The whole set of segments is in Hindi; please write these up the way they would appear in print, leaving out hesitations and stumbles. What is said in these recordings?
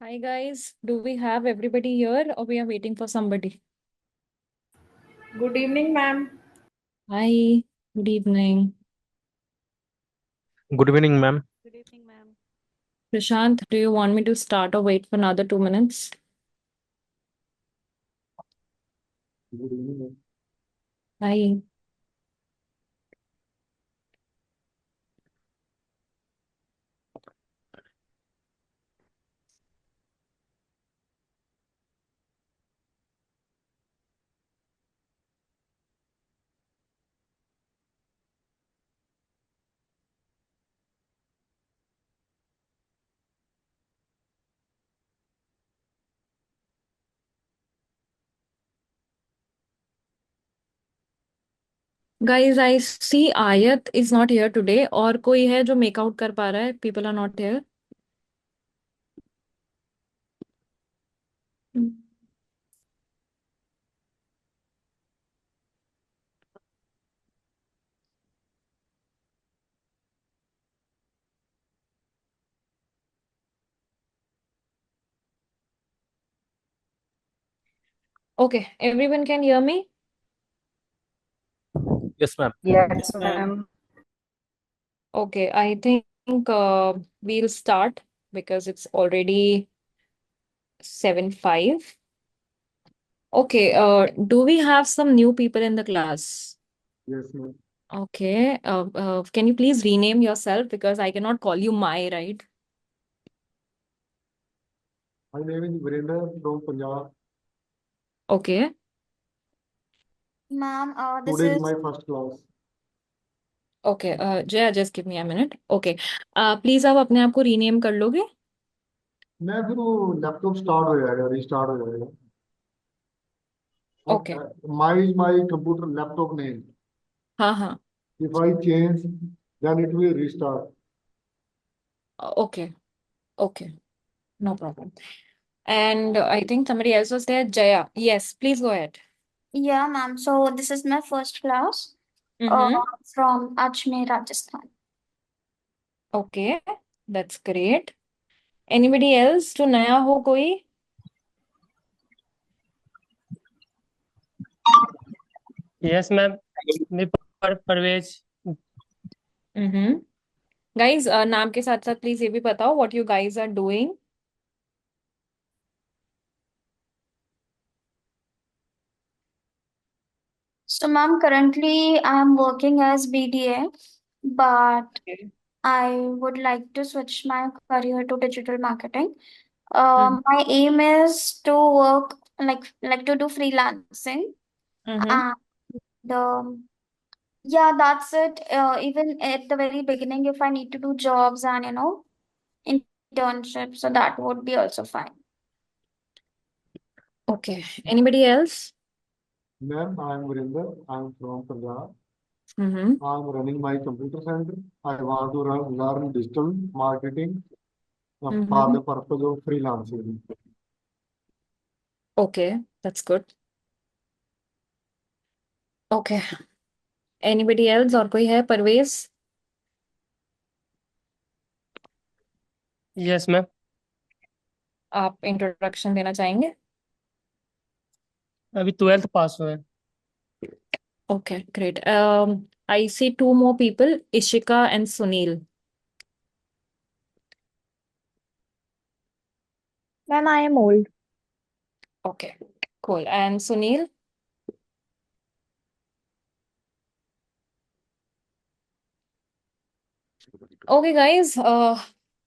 Hi guys, do we have everybody here or we are waiting for somebody? Good evening, ma'am. Hi, good evening. Good evening, ma'am. Good evening, ma'am. Prashant, do you want me to start or wait for another 2 minutes? Good evening. Hi. Guys, I see Ayat is not here today और कोई है जो make out कर पा रहा है? People are not here. Okay, everyone can hear me? Yes, ma'am. Yes, ma'am. Okay, I think we'll start because it's already 7:05. Okay, do we have some new people in the class? Yes, ma'am. Okay, can you please rename yourself because I cannot call you Mai, right? My name is Virender from Punjab. Okay, Ma'am, this Today is is my first class. okay, Jaya, just give me a minute. Okay, please आप अपने आप को rename कर लोगे? मैं फिर वो लैपटॉप स्टार्ट हो जाएगा रीस्टार्ट हो जाएगा Okay, my computer laptop name. हाँ हाँ, If I change, then it will restart. okay, okay, no problem. And I think somebody else was there, Jaya. Yes, please go ahead. yeah, ma'am. So this is my first class Mm-hmm. from Ajmer, Rajasthan. Okay, that's great. Anybody else जो नया हो कोई? यस मैम मैं परवेज Mm-hmm. Guys, नाम के साथ साथ प्लीज ये भी बताओ what you guys are doing. So, ma'am, currently I'm working as BDA, but Okay. I would like to switch my career to digital marketing. Mm-hmm. My aim is to work like to do freelancing, Mm-hmm. and yeah, that's it. Even at the very beginning, if I need to do jobs and internship, so that would be also fine. Okay. Anybody else? Ma'am, I am Virender. I am from Punjab. Mm-hmm. I am running my computer center. I want to learn digital marketing for Mm-hmm. the purpose of freelancing. Okay, that's good. Okay. Anybody else और कोई है? परवेज? यस मैम आप इंट्रोडक्शन देना चाहेंगे? अभी 12th पास हुए हैं। Okay, great. I see two more people, Ishika and Sunil. Ma'am, I am old. Okay, cool. And Sunil? Okay, guys,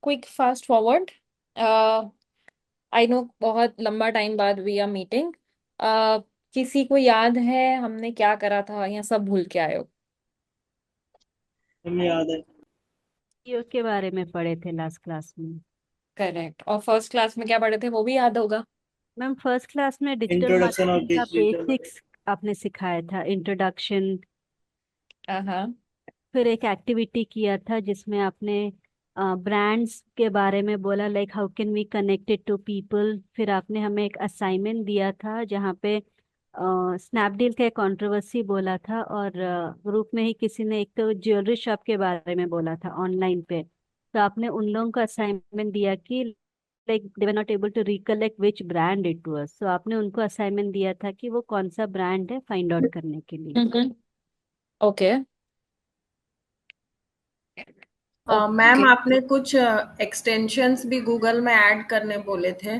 quick fast forward. I know बहुत लंबा टाइम बाद वी आर मीटिंग. किसी को याद है हमने क्या करा था या सब भूल के आए हो? हमें याद है। सीईओ के बारे में पढ़े थे लास्ट क्लास में। करेक्ट. और फर्स्ट क्लास में क्या पढ़े थे वो भी याद होगा? मैम फर्स्ट क्लास में डिजिटल इंट्रोडक्शन ऑफ मार्केटिंग का डिजिटल बेसिक्स आपने सिखाया था, इंट्रोडक्शन। हाँ. फिर एक एक्टिविटी किया था जिसमें आपने ब्रांड्स के बारे में बोला, like how can we connected to people. फिर आपने हमें एक असाइनमेंट दिया था जहाँ पे स्नैपडील का एक कंट्रोवर्सी बोला था, और ग्रुप में ही किसी ने एक तो ज्वेलरी शॉप के बारे में बोला था ऑनलाइन पे। तो आपने उन लोगों को असाइनमेंट दिया कि like they were not able to recollect which brand it was, so आपने उनको असाइनमेंट दिया था कि वो कौन सा ब्रांड है फाइंड आउट करने के लिए। ओके मैम ओके, आपने कुछ एक्सटेंशंस भी गूगल में ऐड करने बोले थे,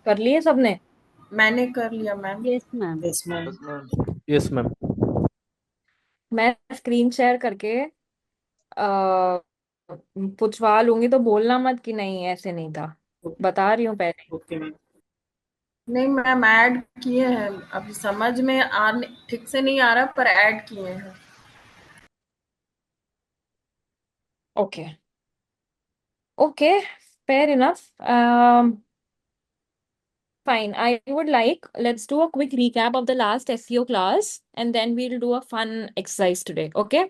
कर लिए सबने? मैंने कर लिया ma'am. Yes ma'am. Yes ma'am. Yes, ma'am. Yes ma'am. मैं स्क्रीन शेयर करके आ, पूछवा लूंगी, तो बोलना मत कि नहीं ऐसे नहीं था, बता रही हूँ पहले। Okay ma'am. नहीं मैम, ऐड किए हैं, अभी समझ में आने ठीक से नहीं आ रहा पर ऐड किए हैं। Okay okay, fair enough. Fine. I would like, let's do a quick recap of the last SEO class and then we'll do a fun exercise today. Okay.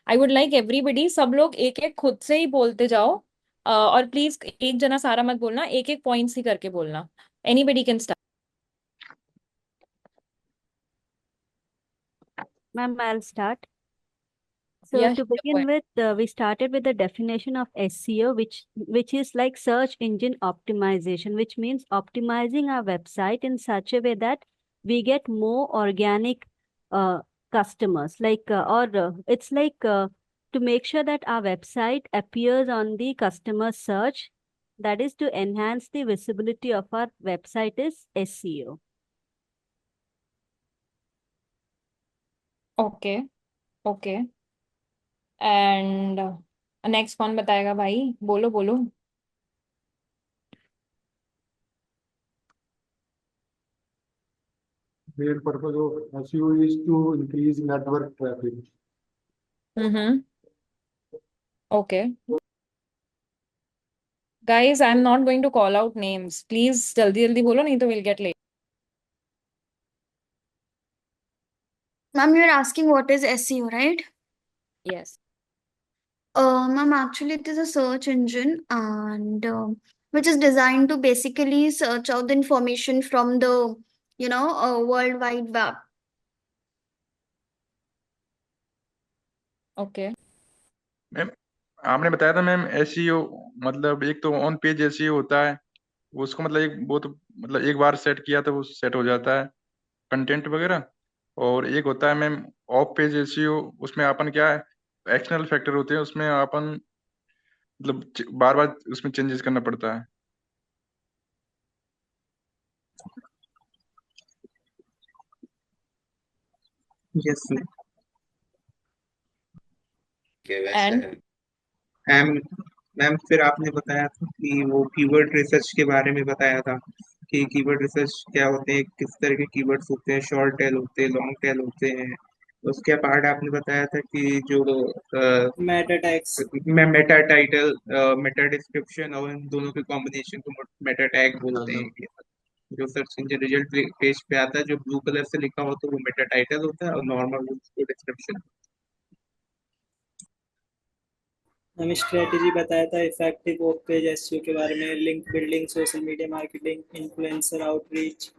I would like everybody, सब लोग एक एक खुद से ही बोलते जाओ, और प्लीज एक जना सारा मत बोलना, एक एक पॉइंट्स ही करके बोलना. Anybody can start. Ma'am, I'll start. So Yeah, to sure, go begin ahead. with, we started with the definition of SEO, which is like search engine optimization, which means optimizing our website in such a way that we get more organic uh, customers. It's like to make sure that our website appears on the customer search. That is to enhance the visibility of our website is SEO. Okay okay, and next कौन बताएगा भाई? बोलो बोलो. Main purpose of SEO is to increase network traffic. Hmm. Okay guys, I'm not going to call out names. Please जल्दी जल्दी बोलो, नहीं तो we'll get late. Ma'am, you're asking what is SEO, right? Yes. Ma'am, actually, it is a search engine and which is designed to basically search out the information from the, World Wide Web. Okay ma'am आपने बताया था मैम एसईओ मतलब एक तो ऑन पेज एसईओ होता है, उसको मतलब एक बार सेट किया तो वो सेट हो जाता है कंटेंट वगैरह। और एक होता है मैम ऑफ पेज एसईओ, उसमें अपन क्या है एक्सटर्नल फैक्टर होते हैं, उसमें अपन मतलब बार बार उसमें चेंजेस करना पड़ता है। Yes ma'am. And ma'am ma'am फिर आपने बताया था कि वो कीवर्ड रिसर्च के बारे में बताया था कि कीवर्ड रिसर्च क्या होते हैं, किस तरह के कीवर्ड्स होते हैं, शॉर्ट टेल होते हैं, लॉन्ग टेल होते हैं। उसके बाद आपने बताया था कि जो मेटा टैग्स। मैं मेटा टाइटल मेटा डिस्क्रिप्शन और इन दोनों के कॉम्बिनेशन को मेटा टैग बोलते हैं। जो सर्च इंजन रिजल्ट पेज पे आता है जो ब्लू कलर से लिखा हो तो वो मेटा टाइटल होता है और नॉर्मल उसको डिस्क्रिप्शन। हमें स्ट्रेटेजी बताया था इफेक्टिव ऑफ पेज एसईओ के बारे में, link building, social media marketing, influencer outreach,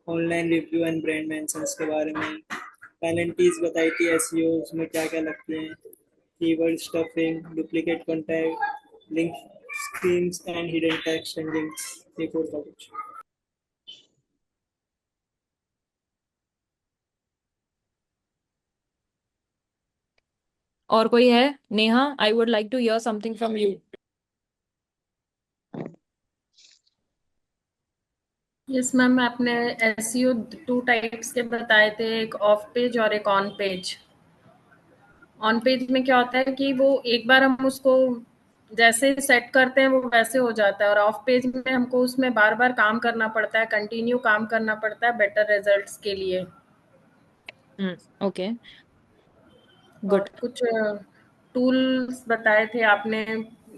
online review and brand mentions के बारे में। पेनल्टीज बताई थी एसईओ में क्या क्या लगते हैं, keyword stuffing, duplicate contact, link schemes and hidden text and links. एक और था कुछ। और कोई है? Neha, I would like to hear something from you. Yes ma'am, आपने एसईओ 2 टाइप्स के बताए थे, एक ऑफ पेज और एक ऑन पेज। ऑन पेज में क्या होता है कि वो एक बार हम उसको जैसे सेट करते हैं वो वैसे हो जाता है, और ऑफ पेज में हमको उसमें बार बार काम करना पड़ता है, कंटिन्यू काम करना पड़ता है बेटर रिजल्ट्स के लिए। ओके और गुड. कुछ टूल्स बताए थे आपने,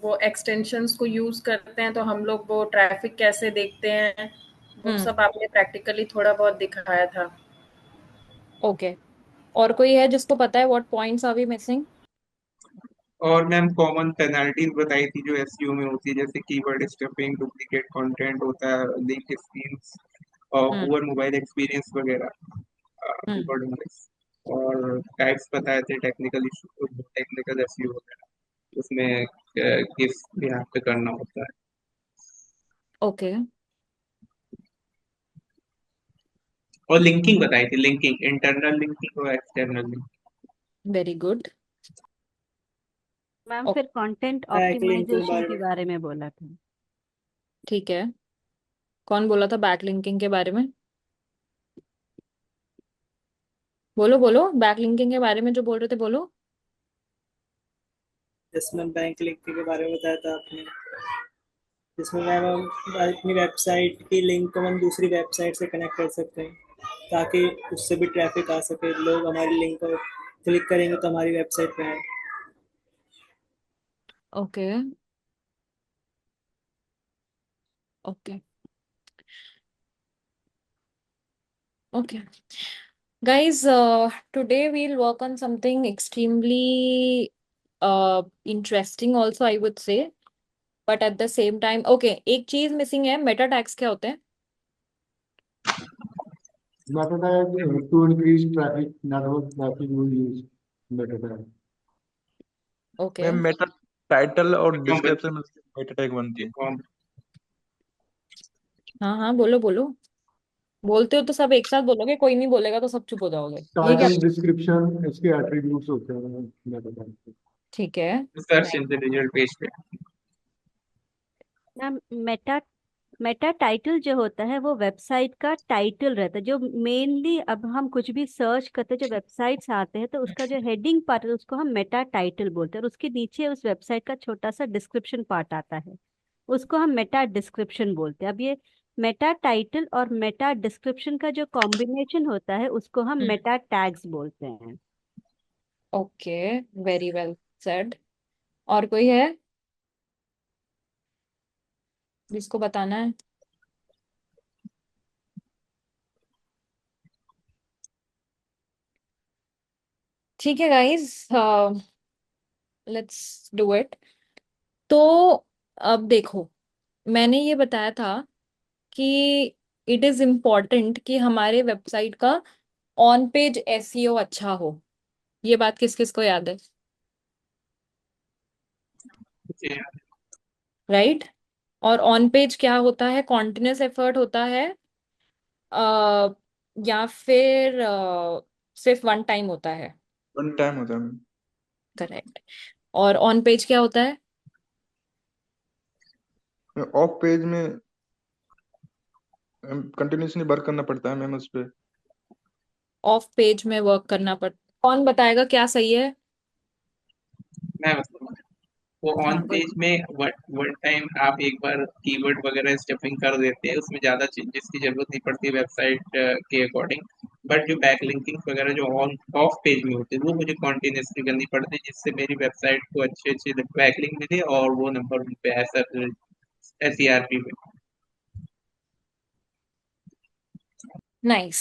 वो एक्सटेंशंस को यूज करते हैं तो हम लोग वो ट्रैफिक कैसे देखते हैं, वो सब आपने प्रैक्टिकली थोड़ा बहुत दिखाया था। ओके, और कोई है जिसको पता है what points are we missing? और मैम कॉमन पेनल्टीज बताई थी जो एसईओ में होती है, जैसे कीवर्ड स्टफिंग, डुप्लीकेट कंटेंट होता है, लिंक स्कीम्स और पुअर मोबाइल एक्सपीरियंस वगैरह कीवर्ड नॉइस। और टाइप्स बताए थे टेक्निकल इशू, टेक्निकल एसईओ वगैरह, उसमें किस बिहाफ पे करना होता है। ओके और लिंकिंग बताई थी, लिंकिंग इंटरनल लिंकिंग और external linking. Very good. Ma'am फिर कंटेंट बैकलिंक के ऑप्टिमाइजेशन बारे के में। बारे में बोला था। ठीक है, कौन बोला था बैकलिंकिंग के बारे में? बोलो बोलो, बैकलिंकिंग के बारे में जो बोल रहे थे बोलो। जिसमें बैंक लिंक के बारे में बताया था आपने, जिसमें मैम हम अपनी वेबसाइट की लिंक को हम दूसरी वेबसाइट से कनेक्ट कर सकते हैं, ताकि उससे भी ट्रैफिक आ सके, लोग हमारी लिंक को क्लिक करेंगे तो हमारी वेबसाइट पे आए। Okay okay okay guys, today we'll work on something extremely interesting also, I would say, but at the same time, okay, एक चीज मिसिंग है, मेटा टैग्स क्या होते हैं? Meta tag to increase traffic, network traffic we use meta tag. Okay ma'am Meta title और कॉम डिस्क्रिप्शन में मेटा टैग बनती है। कॉम हाँ हाँ बोलो बोलो, बोलते हो तो सब एक साथ बोलोगे, कोई नहीं बोलेगा तो सब चुप हो जाओगे, ये क्या? टाइटल डिस्क्रिप्शन इसके एट्रीब्यूट्स होते हैं मेटा टैग के। ठीक है, सर्च इंजन रिजल्ट पेज पे। मैम मेटा मेटा टाइटल जो होता है वो वेबसाइट का टाइटल रहता है, जो मेनली अब हम कुछ भी सर्च करते हैं, जो वेबसाइट्स आते हैं तो उसका जो हेडिंग पार्ट है उसको हम मेटा टाइटल बोलते हैं, और उसके नीचे उस वेबसाइट का छोटा सा डिस्क्रिप्शन पार्ट आता है, उसको हम मेटा डिस्क्रिप्शन बोलते हैं। अब ये मेटा टाइटल और मेटा डिस्क्रिप्शन का जो कॉम्बिनेशन होता है उसको हम मेटा टैग्स बोलते हैं। Okay, very well said. और कोई है जिसको बताना है? ठीक है गाइस, लेट्स डू इट। तो अब देखो, मैंने ये बताया था कि इट इज इम्पोर्टेंट कि हमारे वेबसाइट का ऑन पेज एसईओ अच्छा हो। ये बात किस किस को याद है? राइट। और ऑन पेज क्या होता है? कॉन्टिन्यूस एफर्ट होता है, अ, या फिर सिर्फ वन टाइम होता है? वन टाइम होता है मैम। करेक्ट। और ऑन पेज क्या होता है? ऑफ पेज में कंटिन्यूसली वर्क करना पड़ता है मैम उस पे। ऑफ पेज में वर्क करना पड़ता, कौन बताएगा क्या सही है? मैं बताऊँ, वो ऑन हाँ पेज में वन टाइम आप एक बार कीवर्ड वगैरह स्टफिंग कर देते हैं, उसमें ज़्यादा चेंजेस की जरूरत नहीं पड़ती वेबसाइट के अकॉर्डिंग। बट जो बैक लिंकिंग वगैरह जो ऑन ऑफ पेज में होती है वो मुझे कॉन्टिन्यूसली करनी पड़ती है, जिससे मेरी वेबसाइट को अच्छे अच्छे बैक लिंक मिले और वो नंबर उन पे ऐसा SERP में। नाइस।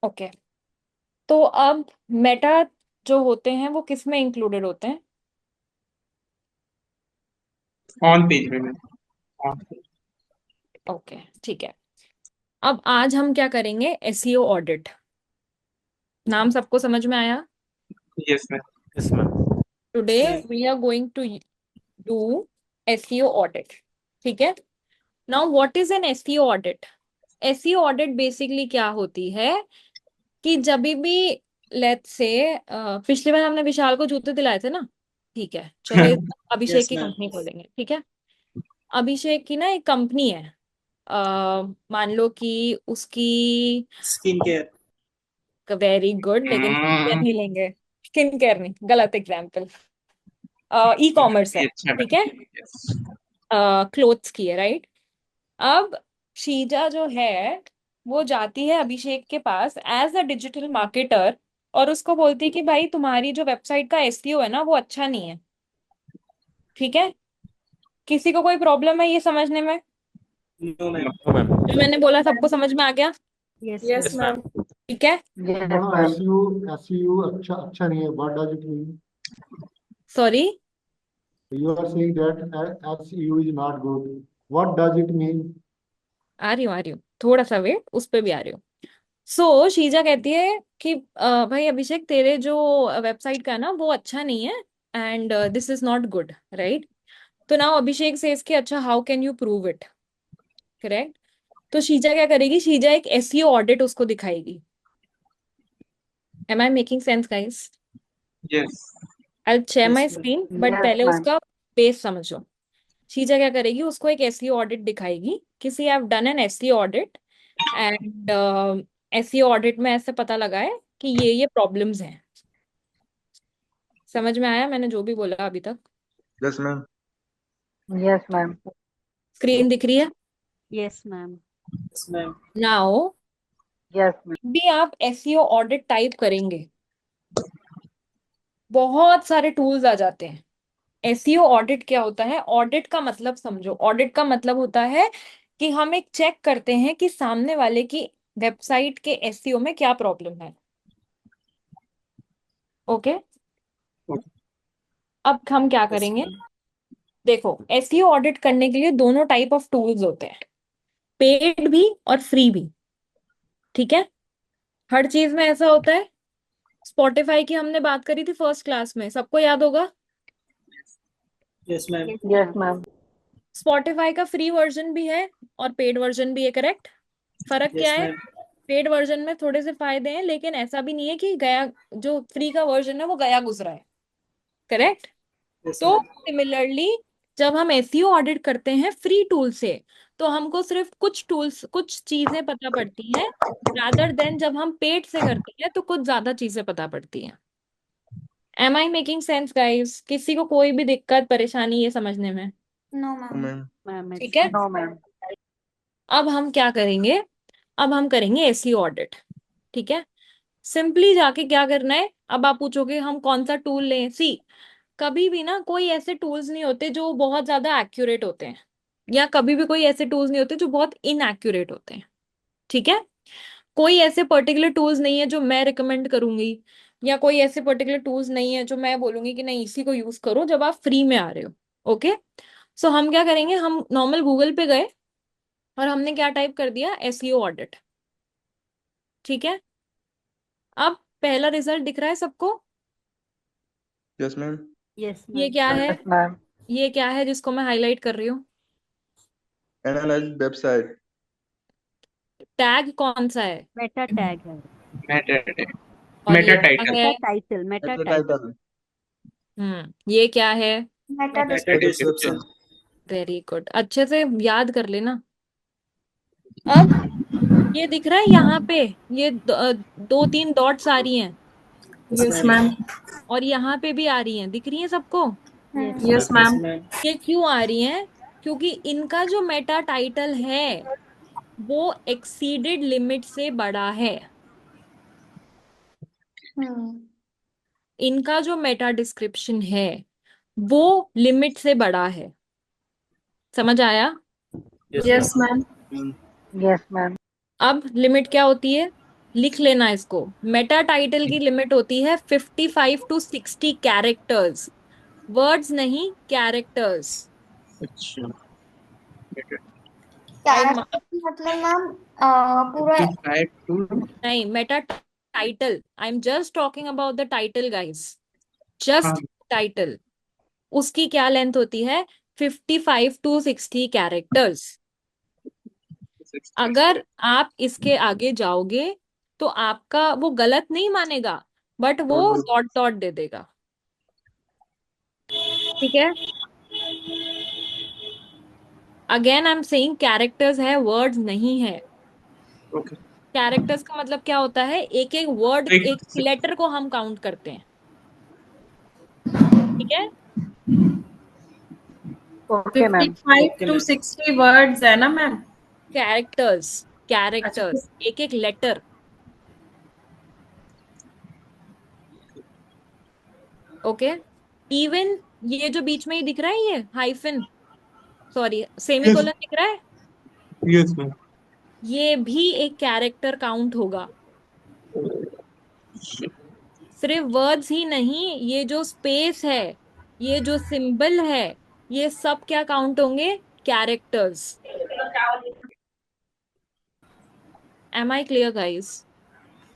ओके, तो अब मेटा जो होते हैं वो किस में इंक्लूडेड होते हैं? ऑन पेज में ऑन पेज। ओके ठीक है। अब आज हम क्या करेंगे? SEO audit. नाम सबको समझ में आया? Yes ma'am. Yes ma'am. Today इसमें we are going to do SEO audit. ठीक है। Now what is an SEO audit? SEO audit basically क्या होती है कि जब भी, लेट्स से, पिछली बार हमने विशाल को जूते दिलाए थे ना, ठीक है, चलो इस बार अभिषेक यस की मैम। कंपनी खोलेंगे। ठीक है, अभिषेक की ना एक कंपनी है, मान लो कि उसकी, स्किन केयर। वेरी गुड, लेकिन स्किन केयर नहीं लेंगे, स्किन केयर नहीं, गलत एग्जाम्पल, ई कॉमर्स है। ये अच्छा ठीक है, मैम। यस। क्लोथ्स की है, राइट। अब शीजा जो है वो जाती है अभिषेक के पास एज अ डिजिटल मार्केटर, और उसको बोलती है कि भाई तुम्हारी जो वेबसाइट का एसईओ है ना वो अच्छा नहीं है। ठीक है, किसी को कोई प्रॉब्लम है ये समझने में? No ma'am. No ma'am. जो मैंने बोला सबको समझ में आ गया? Yes yes yes ma'am. Ma'am. ठीक है। हाँ एसईओ अच्छा अच्छा नहीं है, what does it mean? Sorry, You are saying that SEO is not good. What does it mean? आ रही हूँ, थोड़ा सा वेट, उस पे भी आ रही हूँ। सो शीजा कहती है कि भाई अभिषेक, तेरे जो वेबसाइट का है ना वो अच्छा नहीं है, and this is not good, right. तो नाउ अभिषेक से इसके अच्छा how can you prove it, correct. तो शीजा क्या करेगी, शीजा एक एसईओ ऑडिट उसको दिखाएगी। Am I making sense guys? Yes. I share my Yes, ma'am. Screen, but Yes, पहले ma'am. उसका बेस समझो। शीजा क्या करेगी, उसको एक एसईओ ऑडिट दिखाएगी, किसी have done an SEO audit and SEO audit में ऐसे पता लगा है कि ये प्रॉब्लम्स हैं। समझ में आया मैंने जो भी बोला अभी तक? Yes ma'am. Yes, ma'am. Screen दिख रही है? Yes ma'am. Yes, ma'am. Now Yes, ma'am. भी आप एसईओ ऑडिट टाइप करेंगे, बहुत सारे टूल्स आ जाते हैं। एसईओ ऑडिट क्या होता है? ऑडिट का मतलब समझो, ऑडिट का मतलब होता है कि हम एक चेक करते हैं कि सामने वाले की वेबसाइट के एसईओ में क्या प्रॉब्लम है। ओके, अब हम क्या Yes, करेंगे, ma'am. देखो एसईओ ऑडिट करने के लिए दोनों टाइप ऑफ टूल्स होते हैं, पेड भी और फ्री भी। ठीक है, हर चीज में ऐसा होता है। स्पॉटिफाई की हमने बात करी थी फर्स्ट क्लास में, सबको याद होगा। Yes, ma'am. Yes, ma'am. Spotify का फ्री वर्जन भी है और पेड वर्जन भी है, करेक्ट। फर्क क्या Yes, है? ma'am. पेड वर्जन में थोड़े से फायदे हैं, लेकिन ऐसा भी नहीं है कि गया, जो फ्री का वर्जन है वो गया गुजरा है, करेक्ट। Yes, तो ma'am. सिमिलरली जब हम एसईओ ऑडिट करते हैं फ्री टूल से, तो हमको सिर्फ कुछ टूल्स, कुछ चीजें पता पड़ती हैं, रादर देन जब हम पेड से करते हैं तो कुछ ज्यादा चीजें पता पड़ती हैं। Am I making sense guys? किसी को कोई भी दिक्कत परेशानी ये समझने में? No, ma'am. मैम। मैम ठीक है, No, ma'am. अब हम क्या करेंगे, अब हम करेंगे एसईओ ऑडिट। ठीक है, सिंपली जाके क्या करना है, अब आप पूछोगे हम कौन सा टूल लें। सी, कभी भी ना कोई ऐसे टूल्स नहीं होते जो बहुत ज्यादा एक्यूरेट होते हैं, या कभी भी कोई ऐसे टूल्स नहीं होते जो बहुत इनएक्यूरेट होते हैं। ठीक है, कोई ऐसे पर्टिकुलर टूल्स नहीं है जो मैं रिकमेंड करूंगी, या कोई ऐसे पर्टिकुलर टूल्स नहीं है जो मैं बोलूंगी कि नहीं इसी को यूज करो जब आप फ्री में आ रहे हो। ओके, सो हम क्या करेंगे, हम नॉर्मल गूगल पे गए और हमने क्या टाइप कर दिया, एसईओ ऑडिट। ठीक है, अब पहला रिजल्ट दिख रहा है सबको? Yes ma'am. यस ये मैम। क्या है, Yes, ma'am. ये क्या है जिसको मैं हाईलाइट कर रही हूँ? Analyse website. टैग कौन सा है? मेटा टैग है। मेटा और मेटा ये क्या टाइटल। है? Meta title, Meta Meta title. Title. ये क्या है? Meta Meta description. description. Very good, अच्छे से याद कर लेना। अब ये दिख रहा है यहाँ पे, ये दो तीन डॉट्स आ रही हैं, Yes, Yes, ma'am. ma'am. और यहाँ पे भी आ रही हैं, दिख रही हैं सबको? Yes Yes, ma'am. Yes, ma'am. ma'am. ये क्यों आ रही हैं? क्योंकि इनका जो मेटा टाइटल है वो एक्सीडेड लिमिट से बड़ा है, इनका जो मेटा डिस्क्रिप्शन है वो लिमिट से बड़ा है। समझ आया? Yes, Yes, ma'am. ma'am. Yes, ma'am. अब लिमिट क्या होती है, लिख लेना इसको। मेटा टाइटल की लिमिट होती है 55 to 60 कैरेक्टर्स, वर्ड्स नहीं, कैरेक्टर्स। अच्छा। Character मतलब मैम पूरा 55 to नहीं, Meta title, I am just talking about the title guys, just हाँ टाइटल। उसकी क्या लेंथ होती है, 55 to 60 कैरेक्टर्स। 60। अगर आप इसके आगे जाओगे तो आपका वो गलत नहीं मानेगा, बट वो डॉट डॉट दे देगा। ठीक है, again I am saying characters है, वर्ड्स नहीं है। ओके। कैरेक्टर्स का मतलब क्या होता है, एक एक वर्ड, एक लेटर को हम काउंट करते हैं। ठीक है, Okay, ma'am. 55 Okay, to ma'am. 60 words है ना मैम? कैरेक्टर्स, अच्छा, कैरेक्टर्स, एक एक लेटर। ओके, इवन ये जो बीच में ही दिख रहा है, ये हाइफन, सॉरी सेमीकोलन दिख रहा है, यस मैम। ये भी एक कैरेक्टर काउंट होगा। सिर्फ वर्ड्स ही नहीं, ये जो स्पेस है, ये जो सिंबल है, ये सब क्या काउंट होंगे, characters. Am I clear guys?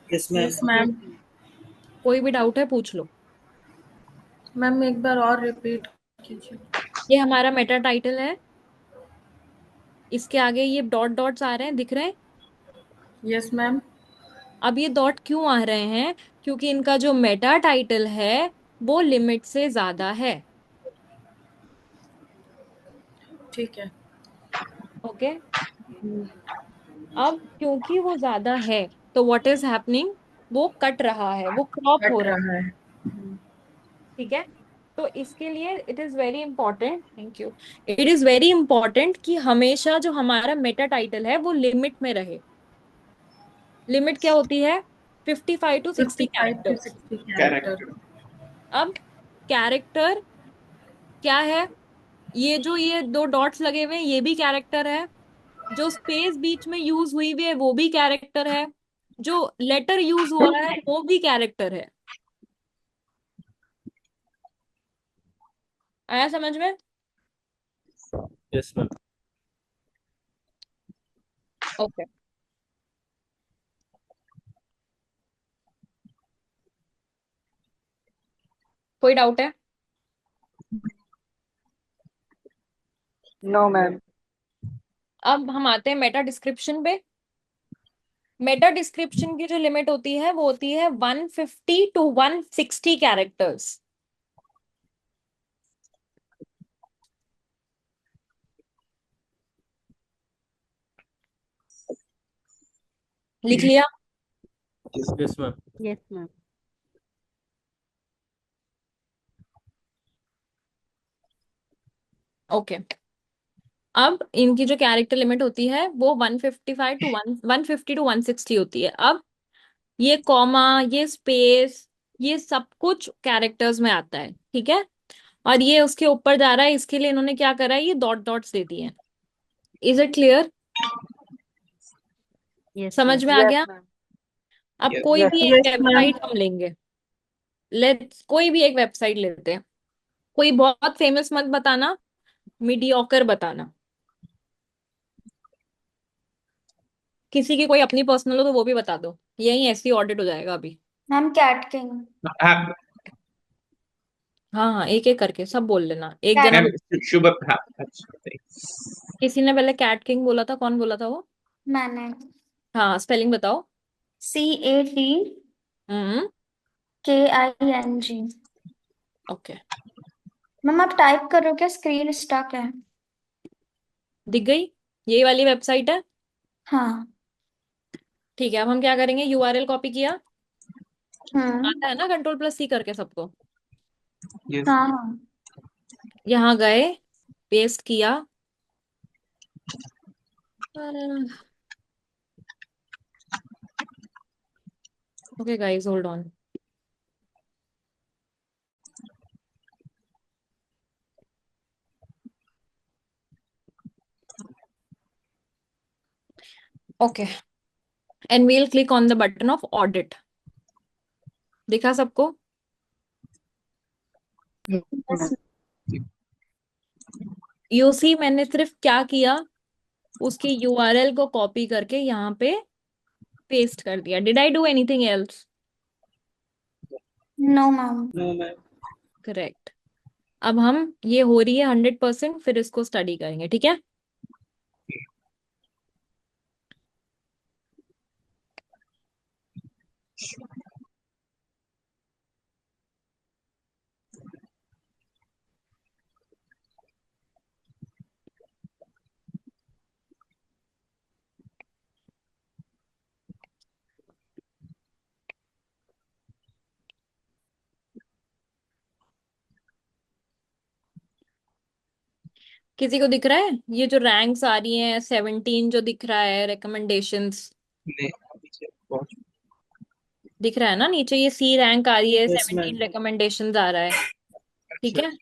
Yes, ma'am. Yes, ma'am. कोई भी डाउट है पूछ लो। मैम एक बार और रिपीट कीजिए। ये हमारा मेटा टाइटल है। इसके आगे ये डॉट डॉट्स आ रहे हैं, दिख रहे हैं? Yes ma'am. अब ये डॉट क्यों आ रहे हैं? क्योंकि इनका जो मेटा टाइटल है वो लिमिट से ज्यादा है। ठीक है। ओके। अब क्योंकि वो ज्यादा है तो व्हाट इज हैपनिंग, वो कट रहा है, वो क्रॉप हो कट रहा है। रहा है। ठीक है। तो इसके लिए it is very important, thank you, it is very important कि हमेशा जो हमारा मेटा टाइटल है वो लिमिट में रहे। लिमिट क्या होती है? 55 to 60 55 to characters. 60 character. Character. अब कैरेक्टर क्या है? ये दो डॉट्स लगे हुए हैं ये भी कैरेक्टर है। जो स्पेस बीच में यूज हुई हुई है वो भी कैरेक्टर है। जो लेटर यूज हुआ है वो भी कैरेक्टर है। आया समझ में? Yes ma'am. ओके। कोई डाउट है? No, ma'am. अब हम आते हैं मेटा डिस्क्रिप्शन पे। मेटा डिस्क्रिप्शन की जो लिमिट होती है वो होती है 150 to 160 कैरेक्टर्स। लिख लिया? Yes ma'am. Yes ma'am. Okay. अब इनकी जो कैरेक्टर लिमिट होती है वो 150 to 160 होती है। अब ये कॉमा, ये स्पेस, ये सब कुछ कैरेक्टर्स में आता है, ठीक है। और ये उसके ऊपर जा रहा है, इसके लिए इन्होंने क्या करा है, ये डॉट डॉट्स दे दिए हैं। Is it clear? यस समझ मैम। में आ Yes, गया? ma'am. अब यस। कोई Yes, भी ma'am. एक यस मैम। वेबसाइट हम लेंगे। लेट्स कोई भी एक वेबसाइट लेते हैं। कोई बहुत फेमस मत बताना, मीडियोकर बताना। किसी की कोई अपनी पर्सनल हो तो वो भी बता दो, यही ऐसी ऑडिट हो जाएगा अभी। मैम कैट किंग। आप हाँ हाँ, एक एक करके सब बोल लेना, एक कैट जना। मैम शुभ, हाँ अच्छा सही। किसी ने पहले कैट किंग बोला था, कौन बोला था वो? मैंने। हाँ, स्पेलिंग बताओ। हम्म। CATKING। ओके। मैम आप टाइप कर रहे हो क्या? स्क्रीन स्टक है। दिख गई? यही वाली वेबसाइट है? हाँ। ठीक है, अब हम क्या करेंगे, यूआरएल कॉपी किया, हम्म। आता है ना Ctrl+C करके सबको। यस। हाँ हाँ। यहाँ गए, पेस्ट किया। Okay guys, hold on. Okay, and we'll click on the button of audit. दिखा सबको? Yes, yes. ma'am. यूसी मैंने सिर्फ क्या किया, उसकी यूआरएल को कॉपी करके यहाँ पे पेस्ट कर दिया। Did I do anything else? No ma'am. No ma'am. Correct. अब हम, ये हो रही है 100%, फिर इसको स्टडी करेंगे, ठीक है। किसी को दिख रहा है ये जो रैंक्स आ रही हैं, 17 जो दिख रहा है रिकमेंडेशंस? नहीं अभी से पहुंच। दिख रहा है ना नीचे, ये सी रैंक आ रही है, यस मैम। 17 रिकमेंडेशंस आ रहा है, ठीक अच्छा। है।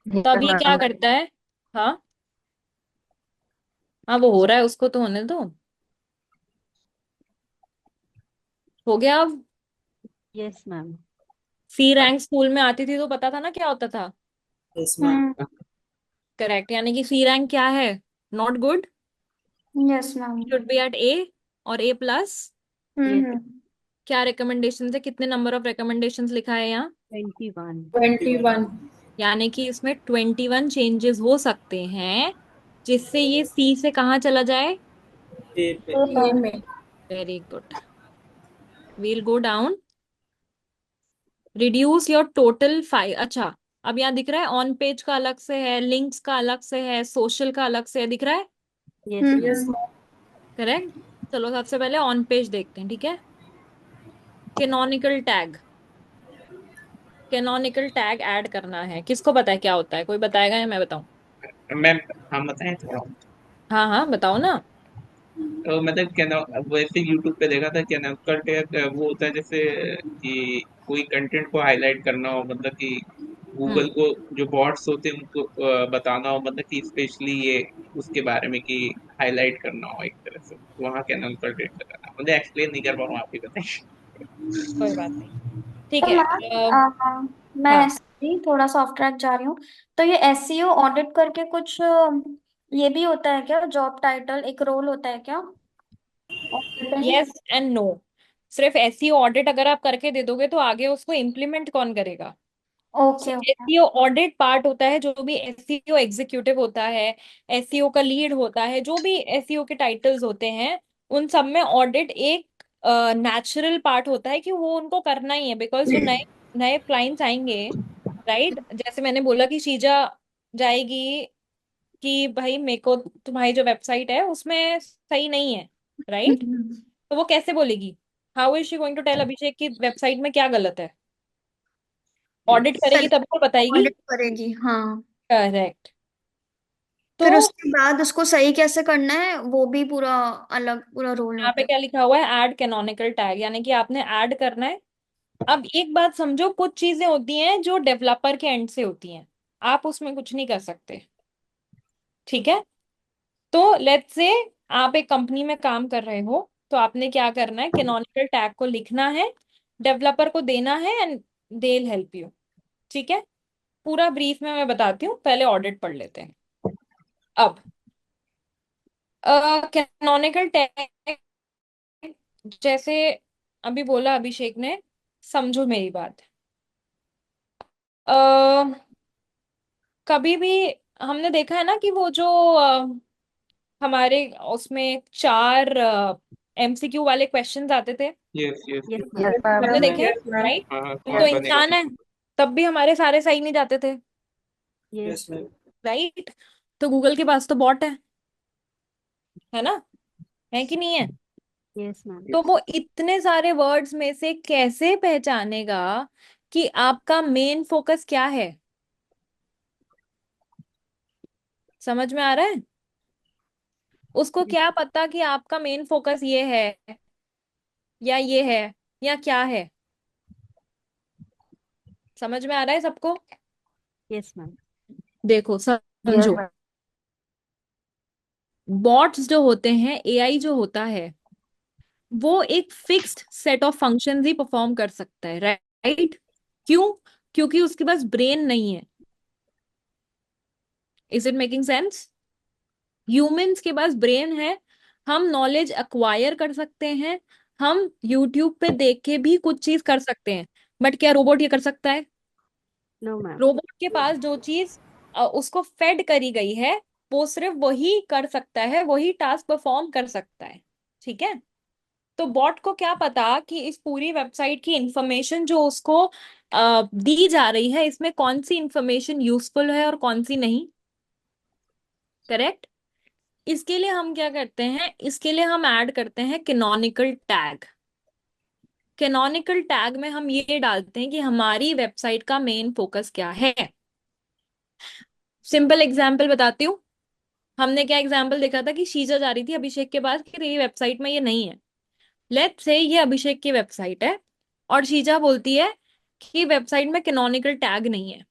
तो Yes, अब ये क्या ma'am. करता है? हाँ हाँ, वो हो रहा है, उसको तो होने दो। हो गया अब? Yes ma'am. C rank school में आती थी तो पता था ना क्या होता था? Yes ma'am. करेक्ट, यानी कि सी रैंक क्या है? Not good, yes ma'am. Should be at A और A+। यस। हम्म। क्या रिकमेंडेशन है, कितने नंबर ऑफ रिकमेंडेशंस लिखा है यहाँ? 21। 21। यानी कि इसमें 21 चेंजेस हो सकते हैं जिससे ये सी से कहाँ चला जाए। ए पे। ए में। Very good. We'll go down. Reduce your total five. अच्छा, अब यहाँ दिख रहा है ऑन पेज का अलग से है, लिंक्स का अलग से है, सोशल का अलग से है, दिख रहा है। Yes yes ma'am. करेक्ट। चलो सबसे पहले ऑन पेज देखते हैं, ठीक है। Canonical tag. Canonical tag add करना है, किसको पता है क्या होता है? कोई बताएगा या मैं बताऊं? मैम हम बताएं थोड़ा। हाँ हाँ बताओ ना। तो मतलब क्या वैसे यूट्यूब पे देखा था कैनोनिकल टैग वो होता है जैसे कि कोई कंटेंट को हाईलाइट करना हो, मतलब कि गूगल हम्म। को जो बॉट्स होते हैं उनको बताना हो, मतलब कि स्पेशली ये उसके बारे में कि हाईलाइट करना हो एक तरह से, वहाँ कैनोनिकल टैग लगाना, मतलब एक्सप्लेन नहीं कर पाऊँ, आप ही बताएं। कोई बात नहीं, ठीक तो है। मैम मैं हाँ। ऐसे ही थोड़ा सा ऑफ ट्रैक जा रही हूँ। तो ये एसईओ ऑडिट करके कुछ ये भी होता है क्या, जॉब टाइटल एक रोल होता है क्या ऑडिट में? Yes and no. सिर्फ एसईओ ऑडिट अगर आप करके दे दोगे तो आगे उसको इम्प्लीमेंट कौन करेगा? So okay okay. SEO audit part होता है, जो भी एसईओ एग्जीक्यूटिव होता है, एसईओ का लीड होता है, जो भी एसईओ के टाइटल्स होते हैं, उन सब में ऑडिट एक नेचुरल पार्ट होता है कि वो उनको करना ही है। बिकॉज जो नए नए क्लाइंट्स आएंगे, राइट, जैसे मैंने बोला कि शीजा जाएगी कि भाई मेरे को तुम्हारी जो वेबसाइट है उसमें सही नहीं है, राइट, तो वो कैसे बोलेगी? How is she going to tell Abhishek की वेबसाइट में क्या गलत है? ऑडिट करेगी पहले तभी तो बताएगी। ऑडिट करेगी, हाँ। करेक्ट। तो फिर उसके बाद उसको सही कैसे करना है वो भी पूरा अलग पूरा रोल यहाँ पे होता है। क्या लिखा हुआ है? ऐड कैनोनिकल टैग, यानी कि आपने ऐड करना है। अब एक बात समझो, कुछ चीजें होती हैं जो डेवलपर के एंड से होती हैं, आप उसमें कुछ नहीं कर सकते, ठीक है। तो लेट्स से आप एक कंपनी में काम कर रहे हो, तो आपने क्या करना है, कैनोनिकल टैग को लिखना है, डेवलपर को देना है, and they will help you, ठीक है। पूरा ब्रीफ में मैं बताती हूँ, पहले ऑडिट पढ़ लेते हैं। अब कैनोनिकल टैग, जैसे अभी बोला अभिषेक ने, समझो मेरी बात। अ, कभी भी हमने देखा है ना कि वो जो हमारे उसमें चार एमसीक्यू वाले क्वेश्चंस आते थे, yes yes yes yes. Yes, ma'am. ma'am. हमने यस देखे, यस मैम। राइट। हाँ हाँ, तो कौन Yes. बनेगा इंसान है, सर। तब भी हमारे सारे सही नहीं जाते थे, यस यस। मैम। राइट। तो गूगल के पास तो बॉट है ना, है कि नहीं है? Yes ma'am. तो वो इतने सारे वर्ड्स में से कैसे पहचानेगा कि आपका मेन फोकस क्या है? समझ में आ रहा है? उसको क्या पता कि आपका मेन फोकस ये है या ये है या क्या है? समझ में आ रहा है सबको? Yes ma'am. देखो Yes, समझो, ma'am. बॉट्स जो होते हैं, एआई जो होता है, वो एक fixed set of functions he perform कर सकता है, राइट। क्यों? क्योंकि उसके पास ब्रेन नहीं है। Is it making sense? Humans के पास ब्रेन है, हम नॉलेज अक्वायर कर सकते हैं, हम यूट्यूब पे देख के भी कुछ चीज कर सकते हैं, बट क्या रोबोट ये कर सकता है? No ma'am. रोबोट के पास जो चीज उसको फेड करी गई है, वो सिर्फ वही कर सकता है, वही टास्क परफॉर्म कर सकता है, ठीक है। तो बॉट को क्या पता कि इस पूरी वेबसाइट की इंफॉर्मेशन जो उसको दी जा रही है, इसमें कौन सी इंफॉर्मेशन यूजफुल है और कौन सी नहीं, करेक्ट। इसके लिए हम क्या करते हैं, इसके लिए हम ऐड करते हैं कैनोनिकल टैग। कैनोनिकल टैग में हम ये डालते हैं कि हमारी वेबसाइट का मेन फोकस क्या है। सिंपल एग्जांपल बताती हूँ। हमने क्या एग्जांपल देखा था कि शीजा जा रही थी अभिषेक के पास कि तेरी वेबसाइट में ये नहीं है। लेट्स से ये अभिषेक की वेबसाइट है और शीजा बोलती है कि वेबसाइट में कैनोनिकल टैग नहीं है।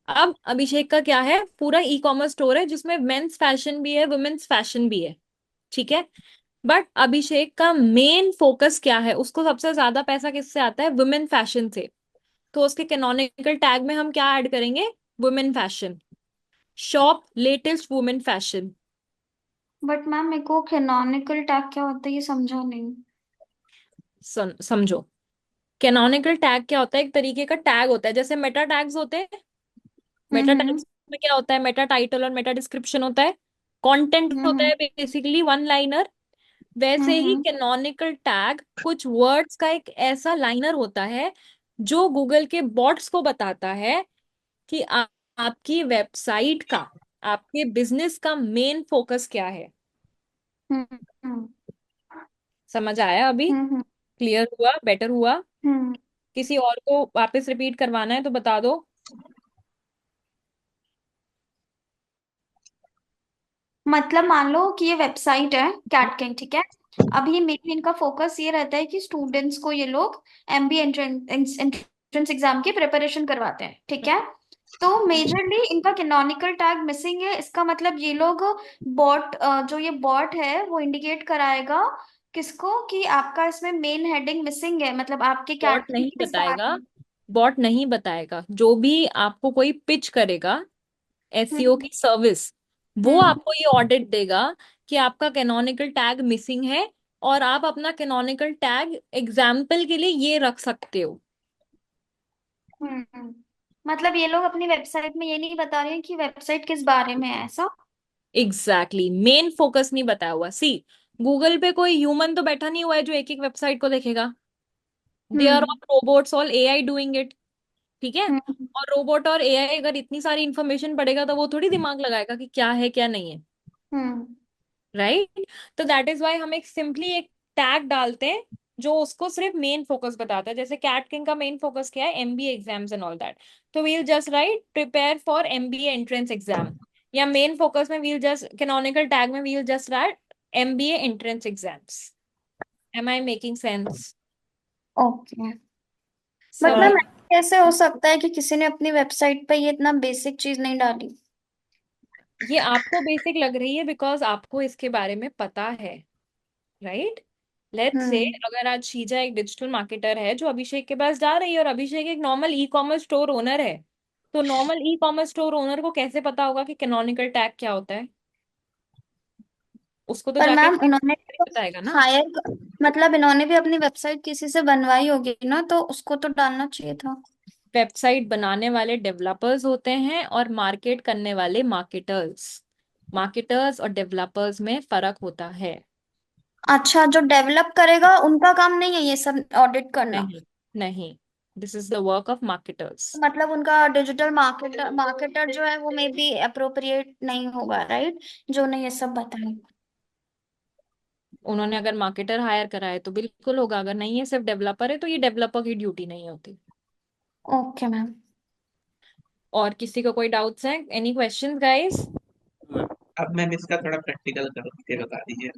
अब अभिषेक का क्या है, पूरा ई कॉमर्स स्टोर है जिसमें मेंस फैशन भी है, वुमेन्स फैशन भी है, ठीक है। बट अभिषेक का मेन फोकस क्या है, उसको सबसे ज्यादा पैसा किससे आता है? वुमेन फैशन से। तो उसके कैनोनिकल टैग में हम क्या ऐड करेंगे? Women fashion, shop latest women fashion. But ma'am मेरे को कैनोनिकल टैग क्या होता है ये समझा नहीं। समझो, कैनोनिकल टैग क्या होता है? एक तरीके का टैग होता है, जैसे मेटा टैग्स होते हैं, मेटा हम्म टैग्स में क्या होता है? मेटा टाइटल और मेटा डिस्क्रिप्शन होता है, कंटेंट होता हम्म है बेसिकली वन लाइनर। वैसे ही हम्म कैनोनिकल टैग कुछ वर्ड्स का एक ऐसा लाइनर होता है जो गूगल के बॉट्स को बताता है कि आपकी वेबसाइट का, आपके बिजनेस का मेन फोकस क्या है। हम्म समझ आया अभी? हम्म क्लियर हुआ? बेटर हुआ? हम्म किसी और को वापस रिपीट करवाना है तो बता दो। मतलब मान लो कि ये वेबसाइट है कैट किंग, ठीक है। अभी मेनली इनका फोकस ये रहता है कि स्टूडेंट्स को ये लोग एमबीए एंट्रेंस एग्जाम की प्रिपरेशन करवाते हैं, ठीक है। तो मेजरली इनका कैनोनिकल टैग मिसिंग है। इसका मतलब ये लोग बॉट, जो ये बॉट है वो इंडिकेट कराएगा किसको कि आपका इसमें मेन हेडिंग मिसिंग है, मतलब आपके बॉट कैट की नहीं किस बताएगा, बारे में। बॉट नहीं बताएगा। जो भी आपको कोई पिच करेगा एसईओ हम्म की सर्विस, वो हम्म आपको ये ऑडिट देगा कि आपका कैनोनिकल टैग मिसिंग है, और आप अपना कैनोनिकल टैग एग्जाम्पल के लिए ये रख सकते हो। हम्म। मतलब ये लोग अपनी वेबसाइट में ये नहीं बता रहे हैं कि वेबसाइट किस बारे में है, ऐसा। एग्जैक्टली मेन फोकस नहीं बताया हुआ। सी, गूगल पे कोई ह्यूमन तो बैठा नहीं हुआ है जो एक एक वेबसाइट को देखेगा। They are hmm all robots, all AI doing it. ठीक है। हम्म और रोबोट और एआई अगर इतनी सारी इंफॉर्मेशन पढ़ेगा तो वो थोड़ी दिमाग लगाएगा कि क्या है क्या नहीं है। हम्म राइट। तो दैट इज वाई हम एक सिंपली एक टैग डालते हैं जो उसको सिर्फ मेन फोकस बताता है। जैसे कैट किंग का मेन फोकस क्या है? MBA exams and all that. तो we'll just write prepare for MBA entrance exam, या मेन फोकस में वील जस्ट कैनोनिकल टैग में we'll just write MBA entrance exams. Am I making sense? Okay. But so ma'am कैसे हो सकता है कि किसी ने अपनी वेबसाइट पे ये इतना बेसिक चीज नहीं डाली। ये आपको बेसिक लग रही है बिकॉज आपको इसके बारे में पता है, राइट। लेट्स से हम्म अगर आज शीजा एक डिजिटल मार्केटर है जो अभिषेक के पास जा रही है, और अभिषेक एक normal e commerce store owner है, तो normal e commerce store owner को कैसे पता होगा कि कैनोनिकल टैग क्या होता है? उसको तो पर जाके मैम इन्होंने तो बताएगा ना। हायर, मतलब इन्होंने भी अपनी वेबसाइट किसी से बनवाई होगी ना, तो उसको तो डालना चाहिए था। वेबसाइट बनाने वाले डेवलपर्स होते हैं और मार्केट करने वाले मार्केटर्स। मार्केटर्स और डेवलपर्स में फर्क होता है। अच्छा, जो डेवलप करेगा उनका काम नहीं है ये सब ऑडिट करना। नहीं, नहीं, this is the work of marketers. तो मतलब उनका डिजिटल मार्केटर मार्केटर जो है वो मे बी अप्रोप्रिएट नहीं होगा, राइट, जो उन्हें ये सब बताए। उन्होंने अगर मार्केटर हायर करा है तो बिल्कुल होगा, अगर नहीं है सिर्फ डेवलपर है तो ये डेवलपर की ड्यूटी नहीं होती। Okay ma'am. और किसी को कोई डाउट्स हैं? Any questions guys? अब मैम इसका थोड़ा प्रैक्टिकल करके बता दीजिए।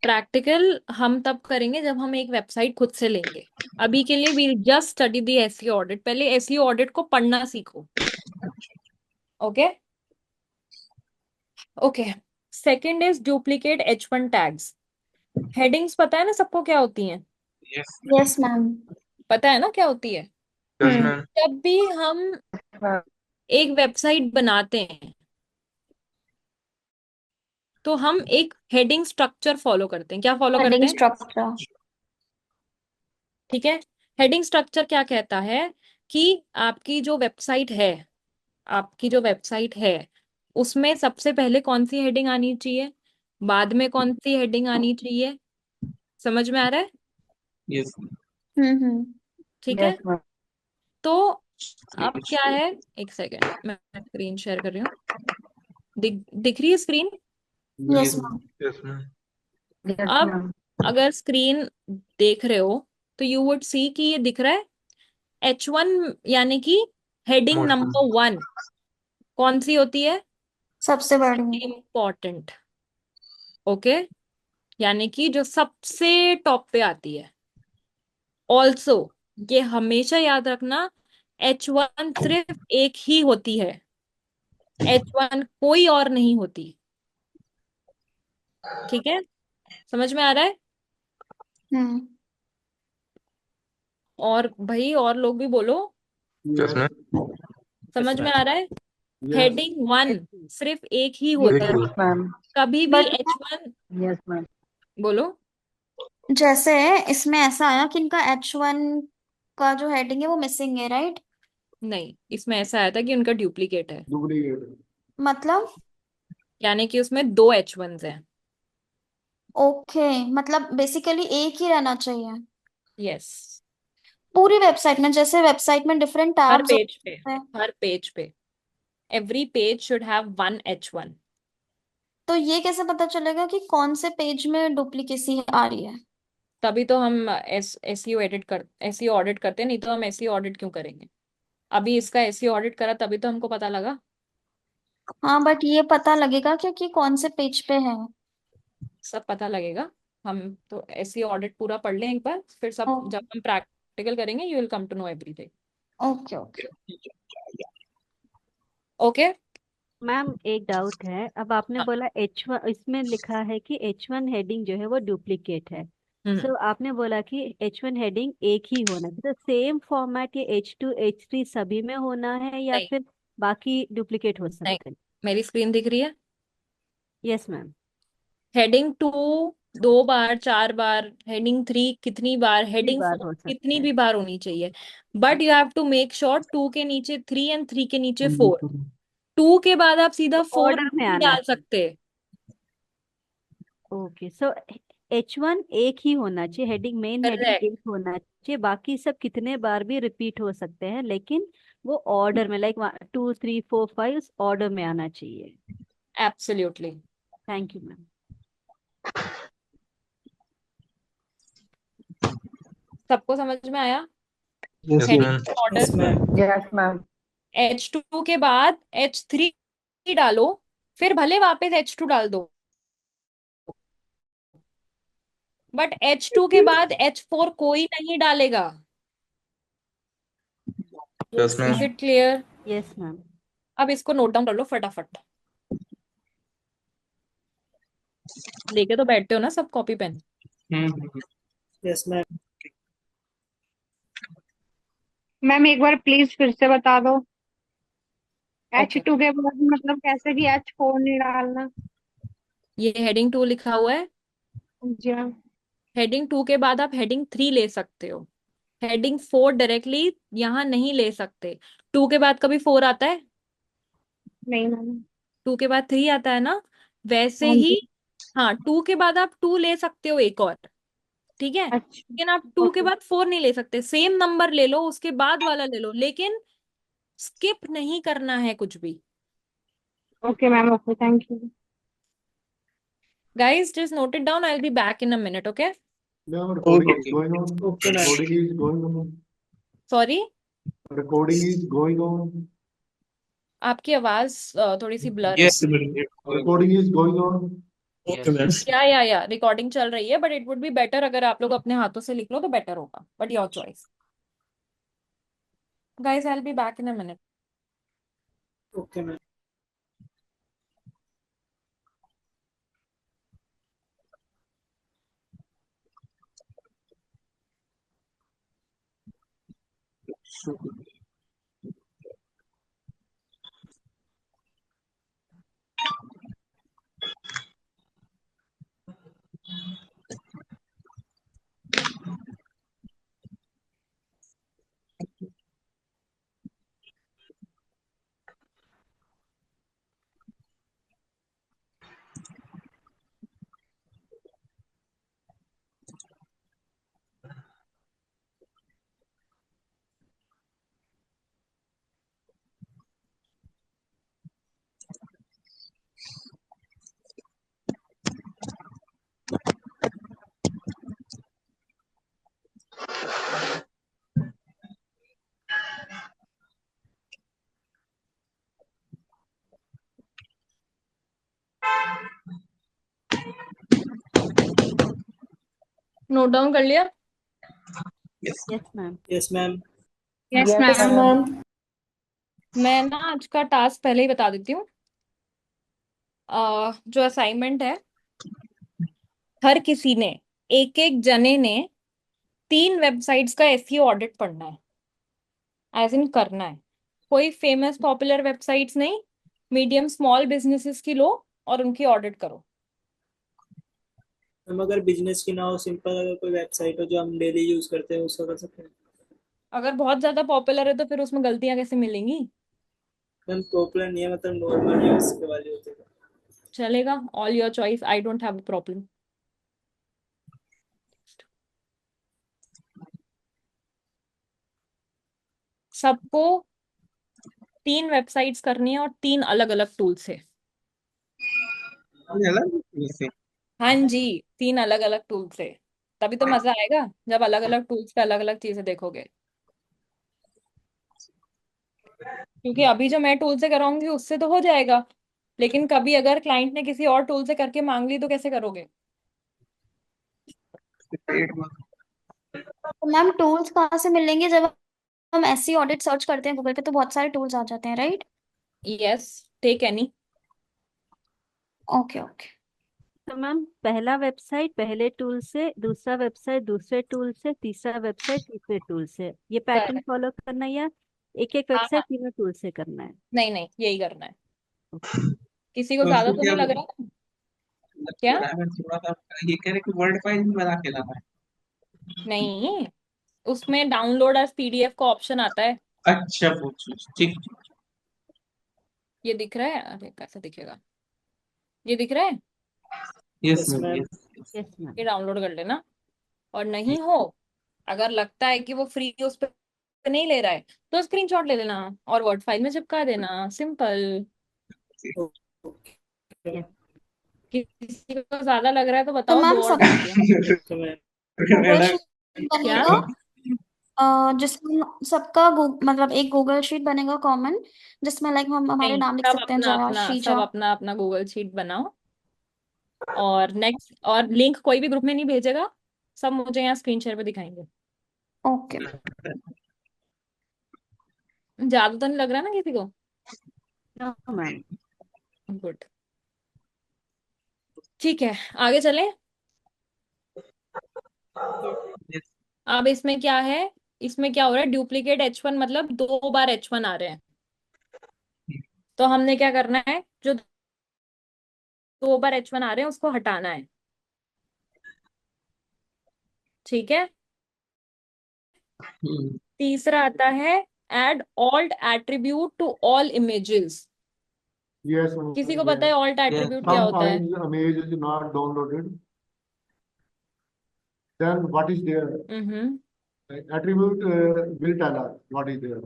प्रैक्टिकल हम तब करेंगे जब हम एक वेबसाइट खुद से लेंगे। अभी के लिए वील जस्ट स्टडी दी एसईओ ऑडिट। पहले एसईओ ऑडिट को पढ़ना सीखो। Okay. Okay. Second is duplicate H1 tags. Headings पता है ना सबको क्या होती हैं? Yes yes ma'am. पता है ना क्या होती है? यस हम्म मैम। जब भी हम मैम। एक वेबसाइट बनाते हैं तो हम एक हेडिंग स्ट्रक्चर फॉलो करते हैं। क्या फॉलो करते हेडिंग हैं? स्ट्रक्चर। ठीक है। हेडिंग स्ट्रक्चर क्या कहता है कि आपकी जो वेबसाइट है, आपकी जो वेबसाइट है उसमें सबसे पहले कौन सी हेडिंग आनी चाहिए, बाद में कौन सी हेडिंग आनी चाहिए। समझ में आ रहा है? यस हम्म। ठीक यस है। मैम। तो अब क्या है, एक सेकेंड मैं स्क्रीन शेयर कर रही हूँ। दिख रही है screen? Yes yes ma'am. Yes ma'am. Yes अब मैम। अगर स्क्रीन देख रहे हो तो यू वुड सी कि ये दिख रहा है H1, यानी कि हेडिंग मोस्ट नंबर 1 कौन सी होती है? सबसे बड़ी। इम्पॉर्टेंट। ओके। यानी कि जो सबसे टॉप पे आती है। ऑल्सो ये हमेशा याद रखना, H1 सिर्फ एक ही होती है, H1 कोई और नहीं होती। ठीक है। समझ में आ रहा है? हम्म और भाई और लोग भी बोलो। Yes ma'am. समझ में आ रहा है? यस। हेडिंग 1 सिर्फ एक ही एक होती ही है। Yes ma'am. कभी भी बट H1, यस मैम। बोलो। जैसे इसमें ऐसा आया कि इनका H1 का जो हेडिंग है वो मिसिंग है, राइट। नहीं, इसमें ऐसा आया था कि उनका डुप्लीकेट है, डुप्लीकेट। मतलब यानी कि उसमें दो H1s हैं। ओके, मतलब बेसिकली एक ही रहना चाहिए यस। पूरी वेबसाइट में, जैसे वेबसाइट में डिफरेंट हर टैब्स पेज पे, होते हैं। हर पेज पे every page should have one H1। तो ये कैसे पता चलेगा कि कौन से पेज में डुप्लीकेसी आ रही है? तभी तो हम एसईओ ऑडिट करते हैं, नहीं तो हम एसईओ ऑडिट क्यों करेंगे? अभी इसका एसईओ ऑडिट करा तभी तो हमको पता लगा। हाँ, बट ये पता लगेगा क्योंकि कौन से पेज पे है। सब पता लगेगा। हम तो एसईओ ऑडिट पूरा पढ़ लें एक बार, फिर ओ, सब जब हम प्रैक्टिकल करेंगे you will come to know everything. Okay okay. Okay. Ma'am एक डाउट है, अब आपने बोला H1, इसमें लिखा है कि H1 हेडिंग जो है वो डुप्लीकेट है। हम्म। सो आपने बोला कि H1 हेडिंग एक ही होना चाहिए, तो सेम फॉर्मेट ये H2 H3 सभी में होना है या नहीं फिर बाकी डुप्लीकेट हो नहीं, सकते हैं? मेरी स्क्रीन दिख रही है। Yes ma'am. हेडिंग 2 2 बार 4 बार, हेडिंग 3 कितनी बार, कितनी हेडिंग बार 4 हो सकता कितनी है? भी बार होनी चाहिए, but you have to make sure 2 के नीचे 3 एंड 3 के नीचे 4। 2 के बाद आप सीधा 4 ऑर्डर में नहीं आना डाल चाहिए। सकते। ओके, सो H1 एक ही होना चाहिए, हेडिंग मेन हेडिंग करेक्ट। एक होना चाहिए, बाकी सब कितने बार भी रिपीट हो सकते हैं, लेकिन वो ऑर्डर में लाइक 2 3 4 5 उस ऑर्डर में आना चाहिए। एब्सोल्युटली। Thank you ma'am. सबको समझ में आया? Yes heading ma'am. Order. Yes ma'am. Yes, ma'am. H2 के बाद H3 डालो, फिर भले वापस H2 डाल दो, बट H2 के बाद H4 कोई नहीं डालेगा। Yes ma'am. Is it clear? Yes ma'am. अब इसको नोट डाउन कर लो फटाफट। लेके तो बैठते हो ना सब copy pen? Yes ma'am. Ma'am एक बार प्लीज फिर से बता दो। ओके। H2 के बाद मतलब कैसे कि H4 नहीं डालना? ये हेडिंग 2 लिखा हुआ है। जी मैम। हेडिंग 2 के बाद आप हेडिंग 3 ले सकते हो, हेडिंग 4 डायरेक्टली यहाँ नहीं ले सकते। 2 के बाद कभी 4 आता है? नहीं मैम। 2 के बाद 3 आता है ना, वैसे हाँ ही। जी। हाँ, 2 के बाद आप 2 ले सकते हो एक और, ठीक है, अच्छा। लेकिन आप 2 के ओके। बाद 4 नहीं ले सकते। सेम नंबर ले लो, उसके बाद वाला ले लो, लेकिन स्किप नहीं करना है कुछ भी। Okay ma'am, okay, thank you. Guys, just note it down. I'll be back in a minute, okay? Yeah, recording is okay. going on. Okay ma'am. Recording is going on. Sorry, Recording is going on. आपकी आवाज थोड़ी सी ब्लर है। Yes ma'am. Recording is going on. Okay ma'am. या रिकॉर्डिंग चल रही है, but it would be better अगर आप लोग अपने हाथों से लिख लो तो बेटर होगा, but your choice. Guys, I'll be back in a minute. Okay ma'am. Note down कर लिया? Yes ma'am. Yes ma'am. Yes Yes, ma'am. ma'am. मैं ना आज का टास्क पहले ही बता देती हूँ। जो असाइनमेंट है, हर किसी ने, एक एक जने ने 3 वेबसाइट्स का एसईओ ऑडिट पढ़ना है, एज इन करना है। कोई फेमस पॉपुलर वेबसाइट्स नहीं, मीडियम स्मॉल बिजनेसेस की लो और उनकी ऑडिट करो। हम अगर बिजनेस की ना हो, सिंपल अगर कोई वेबसाइट हो जो हम डेली यूज करते हैं उसका कर सकते हैं। अगर बहुत ज्यादा पॉपुलर है तो फिर उसमें गलतियां कैसे मिलेंगी? मैम पॉपुलर नहीं है, मतलब नॉर्मल यूज के वाले होते हैं। चलेगा, all your choice, I don't have a problem. सबको 3 वेबसाइट्स करनी है और 3 अलग अलग टूल से। अलग से। हाँ जी, 3 अलग अलग टूल से। तभी तो मजा आएगा जब अलग अलग टूल्स पे अलग अलग चीजें देखोगे। क्योंकि अभी जो मैं टूल से कराऊंगी उससे तो हो जाएगा, लेकिन कभी अगर क्लाइंट ने किसी और टूल से करके मांग ली तो कैसे करोगे? तो मैम टूल्स कहाँ से मिलेंगे? जब हम ऐसी ऑडिट सर्च करते हैं गूगल पे तो बहुत सारे टूल्स आ जाते हैं, right? Yes, take any. Okay okay. तो मैम पहला वेबसाइट पहले टूल से, दूसरा वेबसाइट दूसरे टूल से, तीसरा वेबसाइट तीसरे टूल से, ये पैटर्न करेक्ट। फॉलो करना है या एक एक हाँ हाँ, वेबसाइट तीनों टूल से करना है? नहीं नहीं, यही करना है। किसी को तो ज्यादा उसको तो क्या नहीं लग रहा? क्या? थोड़ा मैं थोड़ा सा ये कह रहे कि वर्ड फाइल भी बना के लाना है। नहीं, उसमें डाउनलोड एज पीडीएफ का ऑप्शन आता है। अच्छा पूछो, ठीक। ये दिख रहा है? अरे कैसे दिखेगा? ये दिख रहा है? Yes yes ma'am, ma'am. Yes. Yes ma'am. ये डाउनलोड कर लेना। और नहीं हो, अगर लगता है कि वो फ्री उस पर नहीं ले रहा है, तो स्क्रीनशॉट ले लेना और वर्ड फाइल में चिपका देना, सिंपल। यस किसी को ज्यादा लग रहा है तो तो बताओ, मैम 2 और सब कर देती हूँ। तो मैम गूगल शीट क्या? बनेगा, जिसमें सबका मतलब एक गूगल शीट बनेगा कॉमन, जिसमें लाइक हम हमारे नहीं, नाम लिख सब सकते हैं, अपना जया, अपना, सब श्रीजा। अपना अपना गूगल शीट बनाओ। और नेक्स्ट, और लिंक कोई भी ग्रुप में नहीं भेजेगा, सब मुझे यहाँ स्क्रीन शेयर पे दिखाएंगे। ओके। ज्यादा तो नहीं लग रहा ना किसी को? No ma'am. गुड। ठीक है, आगे चलें। अब इसमें क्या है? इसमें क्या हो रहा है? डुप्लीकेट H1, मतलब 2 बार H1 आ रहे हैं। तो हमने क्या करना है? जो 2 बार H1 आ रहे हैं उसको हटाना है। ठीक है। तीसरा आता है add alt attribute to all images. Yes, किसी को पता yes. है ऑल्ट एट्रीब्यूट क्या Some होता है? files image is not downloaded. Then what is there? Hmm. Attribute will tell us what is there.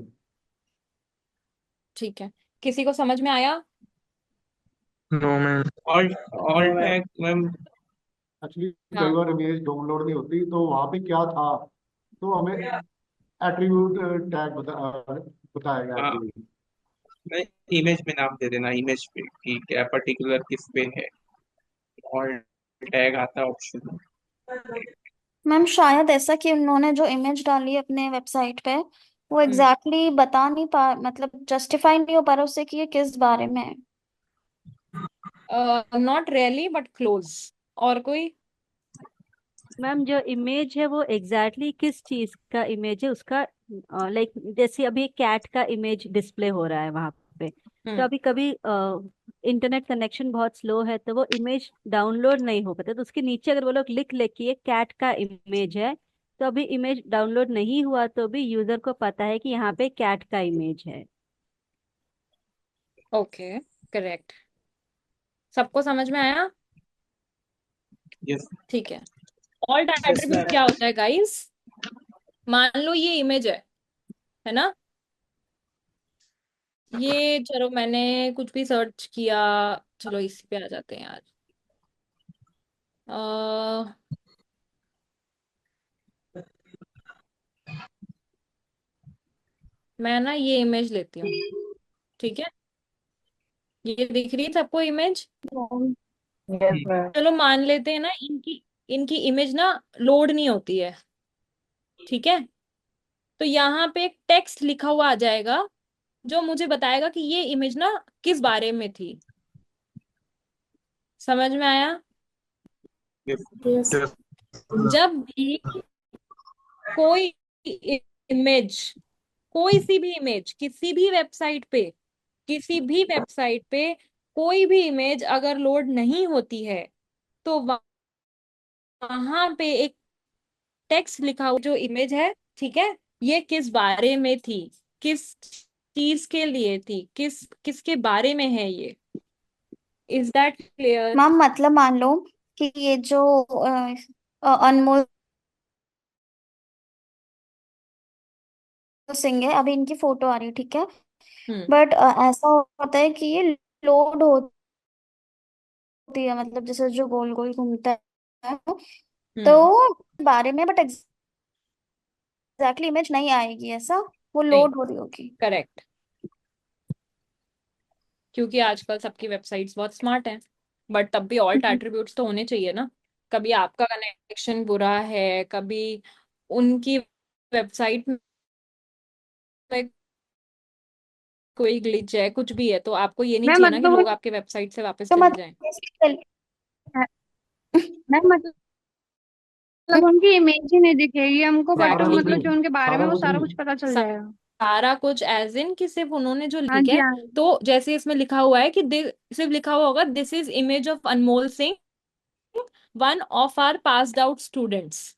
ठीक है, किसी को समझ में आया? No ma'am. All all no ma'am. Tag ma'am. Actually कई हाँ, बार इमेज डाउनलोड नहीं होती तो वहां पे क्या था, तो हमें एट्रीब्यूट टैग बताएगा हाँ, एट्रीब्यूट। मैं इमेज में नाम दे देना, इमेज पे कि क्या पर्टिकुलर किस पे है। ऑल टैग आता है ऑप्शन। मैम शायद ऐसा कि उन्होंने जो इमेज डाली है अपने वेबसाइट पे, वो हम्म। एग्जैक्टली बता नहीं पा, मतलब जस्टिफाई नहीं हो पा रहा उससे कि ये किस बारे में है। Not really but close. और कोई? मैम जो इमेज है वो एग्जैक्टली किस चीज का इमेज है उसका, लाइक जैसे अभी कैट का इमेज डिस्प्ले हो रहा है वहां पे, तो हम्म। अभी कभी इंटरनेट कनेक्शन बहुत स्लो है तो वो इमेज डाउनलोड नहीं हो पाता, तो उसके नीचे अगर वो लोग लिख ले कि ये कैट का इमेज है, तो अभी इमेज डाउनलोड नहीं हुआ तो भी यूजर को पता है कि यहाँ पे कैट का इमेज है। Okay, correct. सबको समझ में आया? यस। ठीक है। Alt yes attribute ma'am. क्या होता है गाइस? मान लो ये इमेज है ना? ये चलो मैंने कुछ भी सर्च किया, चलो इसी पे आ जाते हैं यार। अ, मैं ना ये इमेज लेती हूँ, ठीक है? ये दिख रही है सबको इमेज? Yes, ma'am. चलो मान लेते हैं ना, इनकी इनकी इमेज ना लोड नहीं होती है, ठीक है? तो यहाँ पे एक टेक्स्ट लिखा हुआ आ जाएगा जो मुझे बताएगा कि ये इमेज ना किस बारे में थी। समझ में आया? यस। जब भी कोई इमेज, कोई सी भी इमेज, किसी भी वेबसाइट पे कोई भी इमेज अगर लोड नहीं होती है, तो वहां पे एक टेक्स्ट लिखा हुआ जो इमेज है, ठीक है, ये किस बारे में थी, किस चीज के लिए थी, किसके बारे में है ये। Is that clear? मैम मतलब मान लो कि ये जो अनमोल सिंह है, अभी इनकी फोटो आ रही है, ठीक है। हम्म। बट ऐसा होता है कि ये लोड होती है, मतलब जैसे जो गोल गोल घूमता है, हम्म। तो बारे में, बट एग्जैक्टली इमेज नहीं आएगी, ऐसा वो नहीं, लोड हो रही होगी। करेक्ट। क्योंकि आजकल सबकी वेबसाइट्स बहुत स्मार्ट हैं, बट तब भी ऑल्ट एट्रीब्यूट्स तो होने चाहिए ना। कभी आपका कनेक्शन बुरा है, कभी उनकी वेबसाइट में कोई ग्लिच है, कुछ भी है, तो आपको ये नहीं मैं चाहिए ना कि मतलब लोग आपके वेबसाइट से वापस तो चले जाएं। मैं मतलब उनकी इमेज ही नहीं दिखेगी हमको, बट सारा कुछ एग्जैक्टली। मतलब नहीं, जो उनके बारे में सारा वो कुछ सारा नहीं। कुछ पता चल जाएगा। सारा कुछ एज इन कि सिर्फ उन्होंने जो हाँ लिखा जी, है, हाँ। तो जैसे इसमें लिखा हुआ है कि सिर्फ लिखा हुआ होगा, this is image of Anmol Singh, one of our passed out students.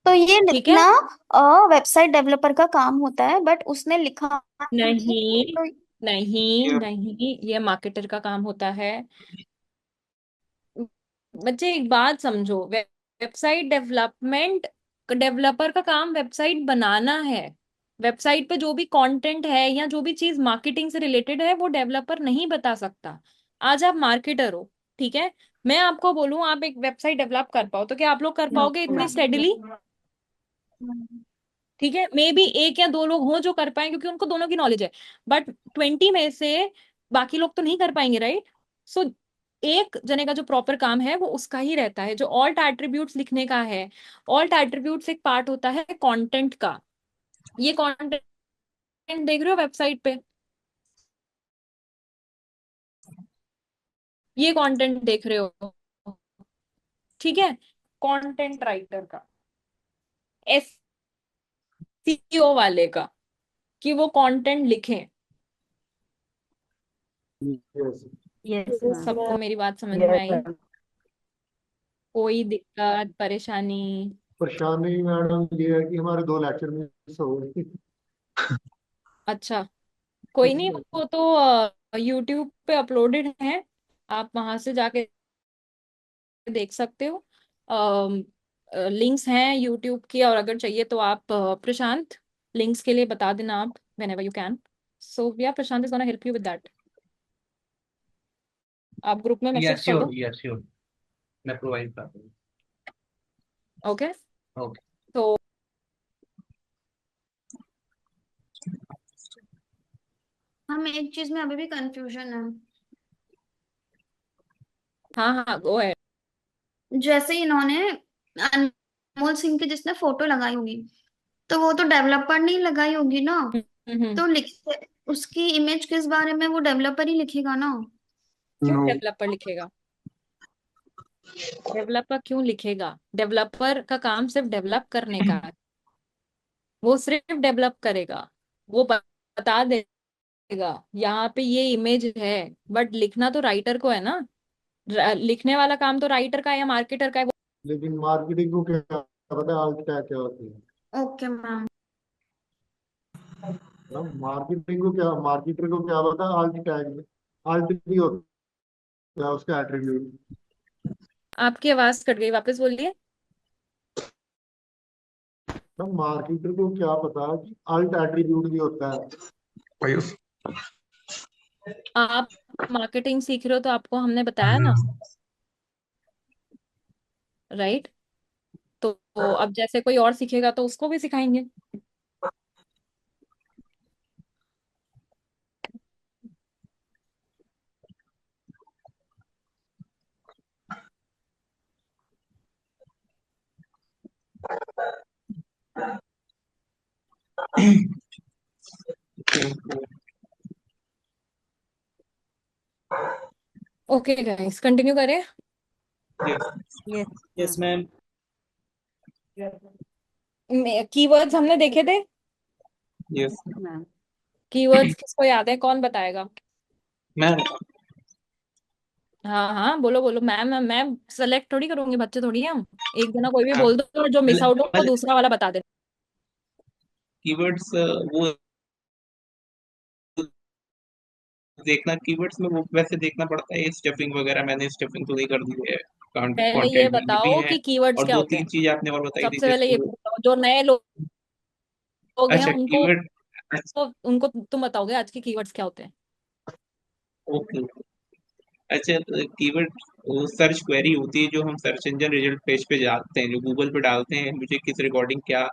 तो ये ठीक है। लिखना वेबसाइट डेवलपर का काम होता है, बट उसने लिखा नहीं। नहीं, तो नहीं, या नहीं, ये मार्केटर का काम होता है। बच्चे एक बात समझो, वेबसाइट डेवलपमेंट, डेवलपर का काम वेबसाइट बनाना है। वेबसाइट पे जो भी कंटेंट है या जो भी चीज मार्केटिंग से रिलेटेड है, वो डेवलपर नहीं बता सकता। आज आप मार्केटर हो, ठीक है, मैं आपको बोलूं आप एक वेबसाइट डेवलप कर पाओ, तो क्या आप लोग कर पाओगे इतनी स्टेडिली? ठीक है, मे बी एक या दो लोग हों जो कर पाए, क्योंकि उनको दोनों की नॉलेज है। बट 20 में से बाकी लोग तो नहीं कर पाएंगे, राइट? सो एक जने का जो प्रॉपर काम है वो उसका ही रहता है, जो ऑल्ट एट्रीब्यूट्स लिखने का है। ऑल्ट एट्रीब्यूट्स एक पार्ट होता है कंटेंट का। ये कंटेंट देख रहे हो वेबसाइट पे, ये कंटेंट देख रहे हो, ठीक है, कंटेंट राइटर का, एसईओ वाले का, कि वो कंटेंट लिखें। यस। Yes ma'am. सबको मेरी बात समझ में यस आई? मैम। कोई दिक्कत परेशानी? परेशानी मैडम ये है कि हमारे 2 लेक्चर मिस हो गए। अच्छा, कोई नहीं, वो तो यूट्यूब पे अपलोडेड है, आप वहां से जाके देख सकते हो। लिंक्स हैं यूट्यूब की, और अगर चाहिए तो आप प्रशांत, लिंक्स के लिए बता देना आप whenever you can. So या Prashant is gonna help you with that. आप ग्रुप में मैसेज यस कर श्योर, दो। यस श्योर, मैं प्रोवाइड कर दूंगा। ओके। ओके। तो हम एक चीज में अभी भी कंफ्यूजन है। हाँ हाँ, गो है। जैसे इन्होंने अनमोल सिंह की जिसने फोटो लगाई होगी, तो वो तो डेवलपर नहीं लगाई होगी ना। तो लिख उसकी इमेज किस बारे में, वो डेवलपर ही लिखेगा ना। क्यों नो। डेवलपर लिखेगा? डेवलपर क्यों लिखेगा? डेवलपर का काम सिर्फ डेवलप करने का है। वो सिर्फ डेवलप करेगा, वो बता देगा यहाँ पे ये इमेज है, बट लिखना तो राइटर को है ना। लिखने वाला काम तो राइटर का है या मार्केटर का है। लेकिन मार्केटिंग को क्या पता है आल्ट टैग क्या होती है ओके मैम। ना। मार्केटिंग को क्या, मार्केटर को क्या पता आल्ट टैग, आल्ट भी होता है उसका एट्रीब्यूट। आपकी आवाज कट गई, वापस बोलिए। ना मार्केटर को क्या पता कि आल्ट एट्रीब्यूट भी होता है। भाई उस आप मार्केटिंग सीख रहे हो तो आपको हमने बताया ना, राइट? तो अब जैसे कोई और सीखेगा तो उसको भी सिखाएंगे। ओके गाइस, कंटिन्यू करें। Yes yes ma'am. Ma'am. Keywords हमने देखे थे। यस मैम कीवर्ड्स किसको याद है, कौन बताएगा? मैम। हाँ हाँ, बोलो बोलो। मैम मैम मैम सेलेक्ट थोड़ी करूंगी, बच्चे थोड़ी हैं हम। एक जना कोई भी बोल दो, और जो मिस आउट हो वो मतलब दूसरा वाला बता दे। कीवर्ड्स वो देखना, कीवर्ड्स में वो वैसे देखना पड़ता है। स्टफिंग वगैरह मैंने स्टफिंग तो नहीं कर दी है, पहले ये कंटेंट में ये भी बताओ है। कि कीवर्ड्स और क्या दो होते तीन हैं। चीज आपने और बताई थी सबसे पहले ये जैसे वो, बताओ, जो नए लोग हैं अच्छा उनको कीवर्ड, उनको तुम बताओगे आज के कीवर्ड्स क्या होते हैं। ओके। अच्छा, कीवर्ड वो सर्च क्वेरी होती है जो हम सर्च इंजन रिजल्ट पेज पे जाते हैं, जो गूगल पे डालते हैं मुझे किस रिकॉर्डिंग क्या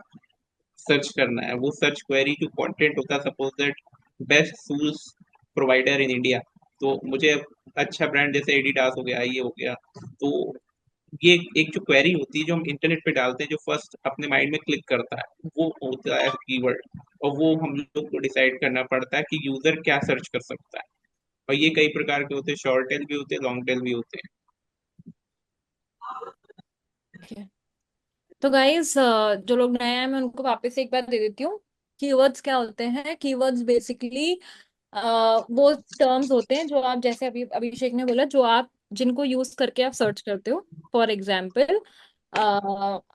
सर्च करना है। वो सर्च क्वेरी जो कंटेंट होता है, suppose that best shoes provider in India, तो मुझे अच्छा ब्रांड जैसे एडिडास हो गया, ये हो गया, तो ये एक जो क्वेरी होती है जो हम इंटरनेट पे डालते हैं, जो फर्स्ट अपने माइंड में क्लिक करता है वो होता है कीवर्ड। और वो हम लोग को डिसाइड करना पड़ता है कि यूजर क्या सर्च कर सकता है। और ये कई प्रकार के होते हैं, शॉर्ट टेल भी होते हैं, लॉन्ग टेल भी होते हैं। Okay. तो गाइस, जो लोग नए हैं मैं उनको वापस से एक बार दे देती हूँ। कीवर्ड्स क्या होते हैं। कीवर्ड्स बेसिकली वो टर्म्स होते हैं जो आप, जैसे अभी अभिषेक ने बोला, जो आप जिनको यूज करके आप सर्च करते हो। फॉर एग्जाम्पल,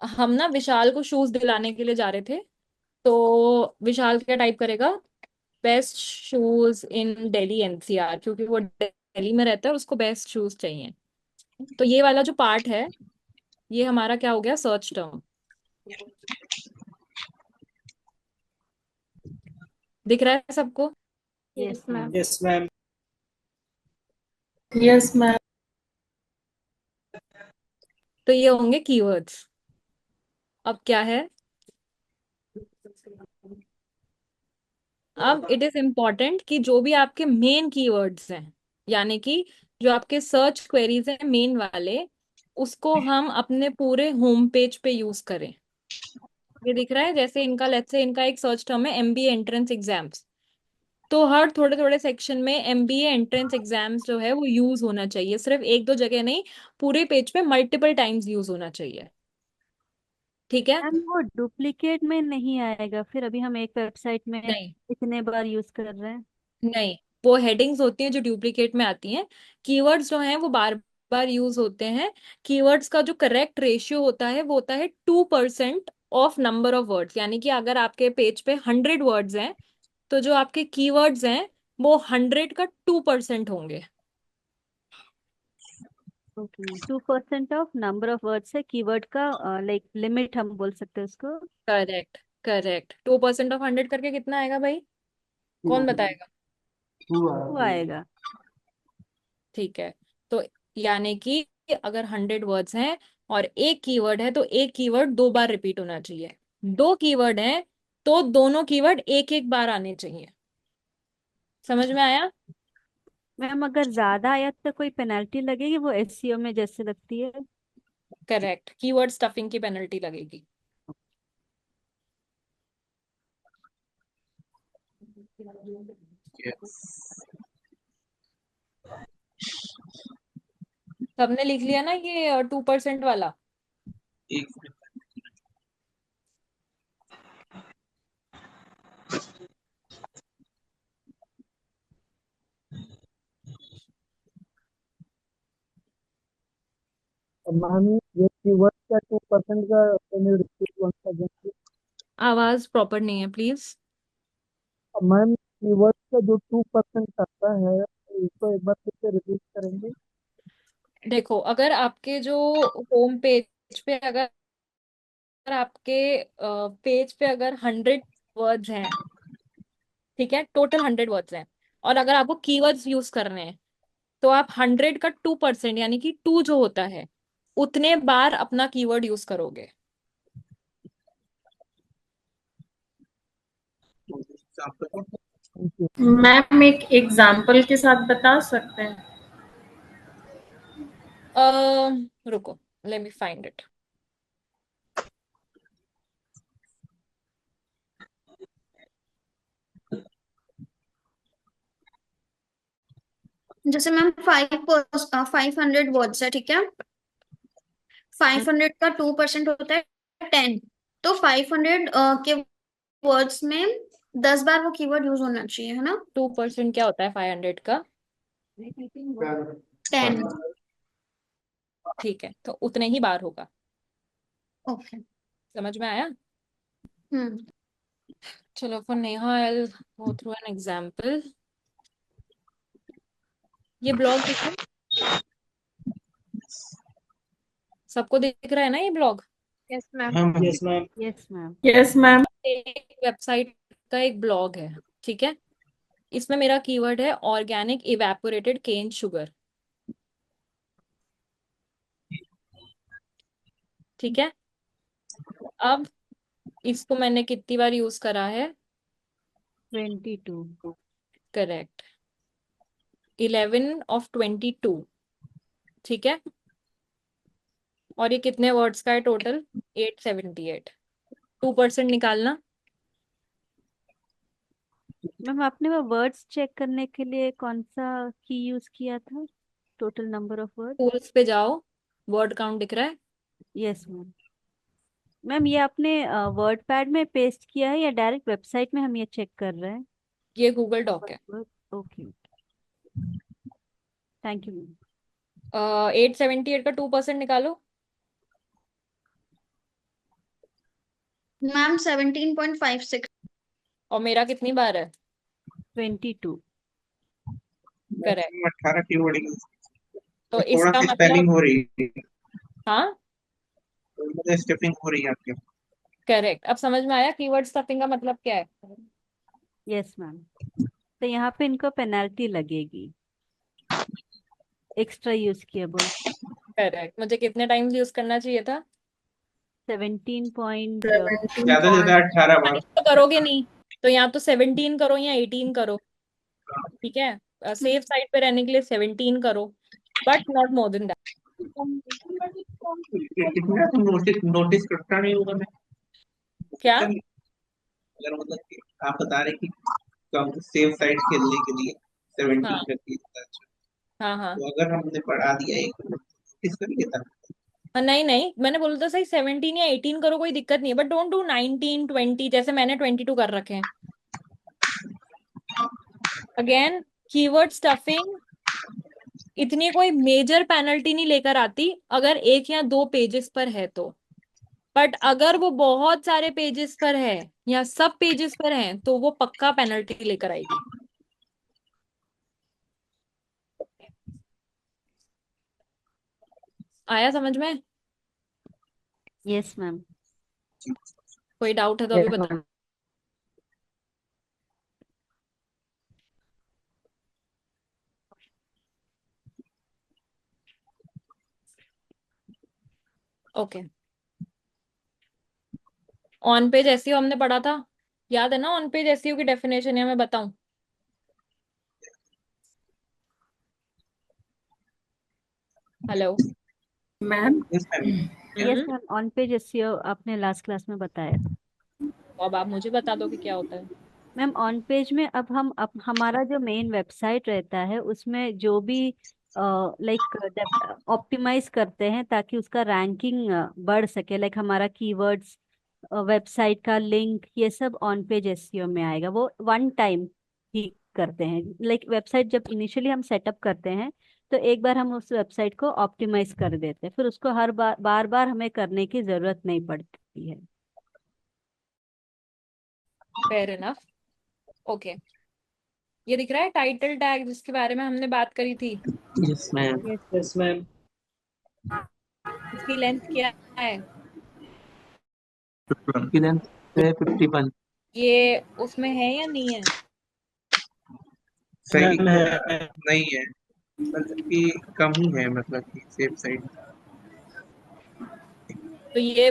हम ना विशाल को शूज दिलाने के लिए जा रहे थे। तो विशाल क्या टाइप करेगा, best shoes in Delhi NCR, क्योंकि वो दिल्ली में रहता है और उसको बेस्ट शूज चाहिए। तो ये वाला जो पार्ट है, ये हमारा क्या हो गया, सर्च टर्म। दिख रहा है सबको। Yes ma'am. Yes ma'am. Yes ma'am. तो ये होंगे कीवर्ड्स। अब क्या है, अब इट इज इम्पोर्टेंट कि जो भी आपके मेन कीवर्ड्स हैं, यानी कि जो आपके सर्च क्वेरीज हैं मेन वाले, उसको हम अपने पूरे होम पेज पे यूज करें। ये दिख रहा है, जैसे इनका, लेट्स से इनका एक सर्च टर्म है एमबीए एंट्रेंस एग्जाम्स। तो हर थोड़े थोड़े सेक्शन में एमबीए एंट्रेंस एग्जाम्स जो है वो यूज होना चाहिए, सिर्फ एक दो जगह नहीं, पूरे पेज पे मल्टीपल टाइम्स यूज होना चाहिए। ठीक है। मैम वो डुप्लीकेट में नहीं आएगा फिर? अभी हम एक वेबसाइट में नहीं इतने बार यूज कर रहे हैं। नहीं, वो हेडिंग्स होती हैं जो डुप्लीकेट में आती हैं। कीवर्ड्स जो हैं वो बार बार यूज होते हैं। कीवर्ड्स का जो करेक्ट रेशियो होता है वो होता है 2% ऑफ नंबर ऑफ वर्ड्स, यानी कि अगर आपके पेज पे 100 वर्ड्स हैं, तो जो आपके कीवर्ड्स हैं वो 100 का 2% होंगे। Okay, 2% of number of words है कीवर्ड का, लाइक लिमिट हम बोल सकते हैं उसको। करेक्ट करेक्ट, 2% ऑफ 100 करके कितना आएगा भाई, कौन बताएगा। वो आएगा। ठीक है। तो यानी कि अगर 100 वर्ड्स हैं और एक कीवर्ड है, तो एक कीवर्ड 2 बार रिपीट होना चाहिए। 2 कीवर्ड हैं तो दोनों कीवर्ड एक एक बार आने चाहिए। समझ में आया। मैम अगर ज्यादा आया तो कोई पेनल्टी लगेगी, वो एससीओ में जैसे लगती है? करेक्ट, कीवर्ड स्टफिंग की पेनल्टी लगेगी। Yes. सबने लिख लिया ना ये 2% वाला। एक मैम ये कीवर्ड का 2% का मैंने रिपीट once again। आवाज प्रॉपर नहीं है प्लीज। मैम कीवर्ड का जो 2% आता है इसको एक बार फिर से रिपीट करेंगे। देखो, अगर आपके जो होम पेज पे, अगर आपके पेज पे अगर 100 वर्ड्स हैं, ठीक है, टोटल 100 वर्ड्स हैं, और अगर आपको कीवर्ड्स यूज करने हैं, तो आप 100 का 2%, यानी कि 2 जो होता है, उतने बार अपना कीवर्ड यूज करोगे। मैम एक एग्जाम्पल के साथ बता सकते हैं। रुको, लेट मी फाइंड इट। जैसे मैम 500 वर्ड्स है, ठीक है। 500 का 2% होता है 10। तो 500 के वर्ड्स में 10 बार वो कीवर्ड यूज होना चाहिए, है ना। 2% क्या होता है 500 का। 10। ठीक है, तो उतने ही बार होगा। ओके। समझ में आया। हम्म। चलो for Neha I will go through an example. ये ब्लॉग दिख रहा है, सबको दिख रहा है ना ये blog? Yes ma'am. Yes ma'am. Yes ma'am. Yes ma'am. एक वेबसाइट का एक ब्लॉग है, ठीक है। इसमें मेरा कीवर्ड है ऑर्गेनिक इवेपोरेटेड केन शुगर, ठीक है। अब इसको मैंने कितनी बार यूज करा है? 22। करेक्ट, 11 of 22, ठीक है। और ये कितने वर्ड्स का है टोटल? 878। 2% निकालना। मैम आपने वो वर्ड्स चेक करने के लिए कौन सा की यूज किया था? Total number of word. Tools पे जाओ, वर्ड काउंट दिख रहा है? Yes ma'am. मैम ये आपने वर्ड पैड में पेस्ट किया है या डायरेक्ट वेबसाइट में हम ये चेक कर रहे हैं? ये गूगल डॉक है। Okay, thank you ma'am. 878 का 2% निकालो। मैम 17.56। और मेरा कितनी बार है? 22। करेक्ट। मैक्सिमम 18 कीवर्ड तो थोड़ा इसका सी मतलब, स्पेलिंग हो रही है, हाँ मतलब स्टेपिंग हो रही है आपके। करेक्ट। अब समझ में आया कीवर्ड स्टफिंग का मतलब क्या है? Yes ma'am. तो यहाँ पे इनको पेनल्टी लगेगी, एक्स्ट्रा यूज किया बोल। करेक्ट। मुझे कितने टाइम्स यूज करना चाहिए था? 17 पॉइंट। ज्यादा से ज्यादा 18 बार। तो करोगे नहीं तो या तो 17 करो या 18 करो, ठीक है। सेफ साइड पे रहने के लिए 17 करो, but not more than that. इतना तो नोटिस नोटिस करता नहीं होगा मैं। क्या? अगर मतलब कि आप बता रहे कि कम सेफ साइड खेलने के लिए 17 हाँ कर दिया था, हाँ हाँ। तो अगर हमने बढ़ा दिया एक नोटिस कर लिया था। नहीं नहीं, मैंने बोला था सही 17 या 18 करो, कोई दिक्कत नहीं है, बट डोंट डू 19 20 जैसे मैंने 22 कर रखे हैं। अगेन, कीवर्ड स्टफिंग इतनी कोई मेजर पेनल्टी नहीं लेकर आती अगर एक या दो पेजेस पर है तो, बट अगर वो बहुत सारे पेजेस पर है या सब पेजेस पर है तो वो पक्का पेनल्टी लेकर आएगी। आया समझ में? Yes ma'am. कोई डाउट है तो अभी बता। ओके, ऑन पेज एसईओ हमने पढ़ा था, याद है ना? ऑन पेज एसईओ की डेफिनेशन है, मैं बताऊं? Hello ma'am. Yes ma'am. Yes ma'am, on page SEO आपने लास्ट क्लास में बताया था। तो अब आप मुझे बता दो कि क्या होता है। मैम ऑन पेज में अब हमारा जो मेन वेबसाइट रहता है उसमें जो भी लाइक ऑप्टिमाइज करते हैं ताकि उसका रैंकिंग बढ़ सके, लाइक हमारा कीवर्ड्स, वेबसाइट का लिंक, ये सब ऑन पेज एसईओ में आएगा। वो वन टाइम ही करते हैं, लाइक वेबसाइट जब इनिशियली हम सेटअप करते हैं तो एक बार हम उस वेबसाइट को ऑप्टिमाइज कर देते हैं, फिर उसको हर बार बार हमें करने की जरूरत नहीं पड़ती है। Fair enough. ओके, ये दिख रहा है टाइटल टैग जिसके बारे में हमने बात करी थी? Yes ma'am. Yes ma'am. इसकी लेंथ क्या है? 51। ये उसमें है या नहीं है? सही मैम है। नहीं है, मतलब कि कम ही है, मतलब कि सेफ साइड। तो ये